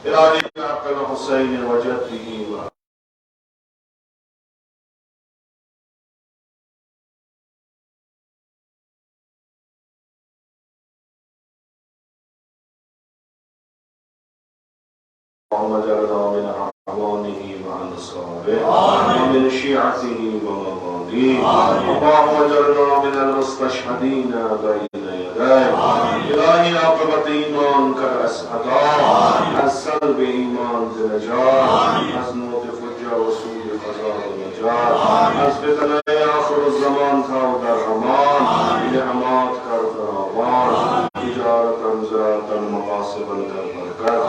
إلهي حق الحسين وجده اللهم اجعلنا من أعوانه مع الصالح ومن شيعته ومواليه. اللهم اجعلنا من المستشهدين بين يديك. إلهي عاقبة إيمان كالأسعدا، السلب إيمان بنجاة، أزموت فجر وسوء قضاء ونجاة، أثبتنا آخر الزمان تاود الرحمن نعمات كالفراوان تجارة زراعة مقاصبا كالبركات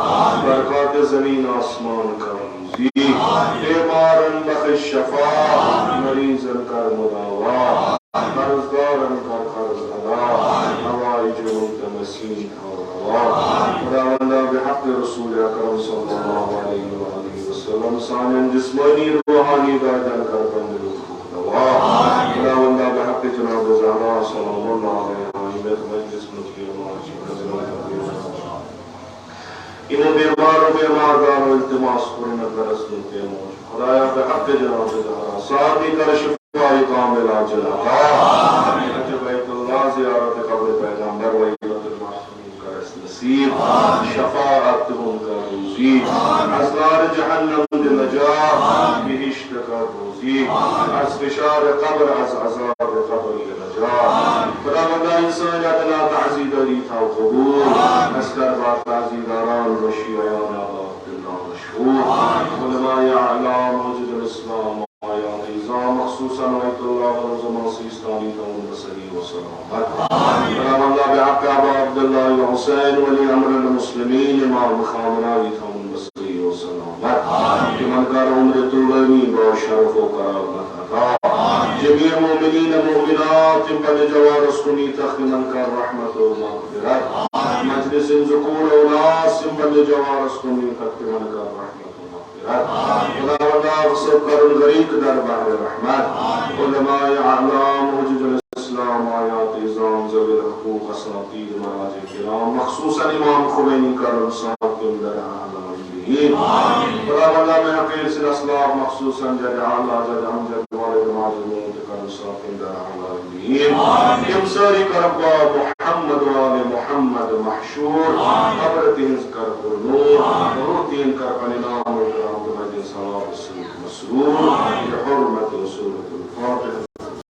بركات زمین آسمان کا روزی بیمارن بخش شفا مریضن کر مداوا قرضدارن کر قرض ادا حوائج ملتمسین اور روا خداوندہ بحق رسول اکرم صلی اللہ علیہ وآلہ وسلم سانن جسمانی روحانی گردن کر بند لطف دوا خداوندہ بحق جناب زہرا صلی اللہ علیہ وآلہ مجلس مجلی إنه بيمار دار التماس قرنا درسنا تيمون خدايا بحق جناب الزهراء صادق كالشفاء كامل عجل حج بيت الله زيارة قبر پیغمبر وإلة المحسنين كرس نصيب شفاعتهم كروزي أسرار جهنم لنجاة بهشت كروزي أسفشار قبر عذاب قبر لنجاة فلا إنسان لا تعزيد ريتها وقبول أسكر بعد تعزيد أران وشيعان عبد الله مشهور علماء أعلام موجود الإسلام آيات إزام مخصوصا وعيد الله ورزمان سيستاني تون بسري وسلامات فلا الله بحق أبا عبد الله وحسين ولي أمر المسلمين مع المخامرات تون بسري وسلامات كمن كان عمر طولاني وشرف وكرامة جميع المؤمنين والمؤمنات بل جوارسكني تخمن كان رحمة ومغفرة مجلس ذكور وناس بل جوارسكني تخمن كان رحمة ومغفرة خداوندہ وسبكر الغريق در بحر الرحمن علماء أعلام وجد الإسلام آيات إزام ذوي الحقوق أساطير مراجع الكرام مخصوصا إمام خميني كرم صاحب در أعلام خداوندہ میں حقیر سے اسلاف مخصوصا جد عالا جد امجد والد معجمون تکرم صاحب در أعلام كم ساري كربا محمد وآل محمد محشور قبرتين كرب النور وروتين كرب الإمام الكرام بمجد صلاة السلام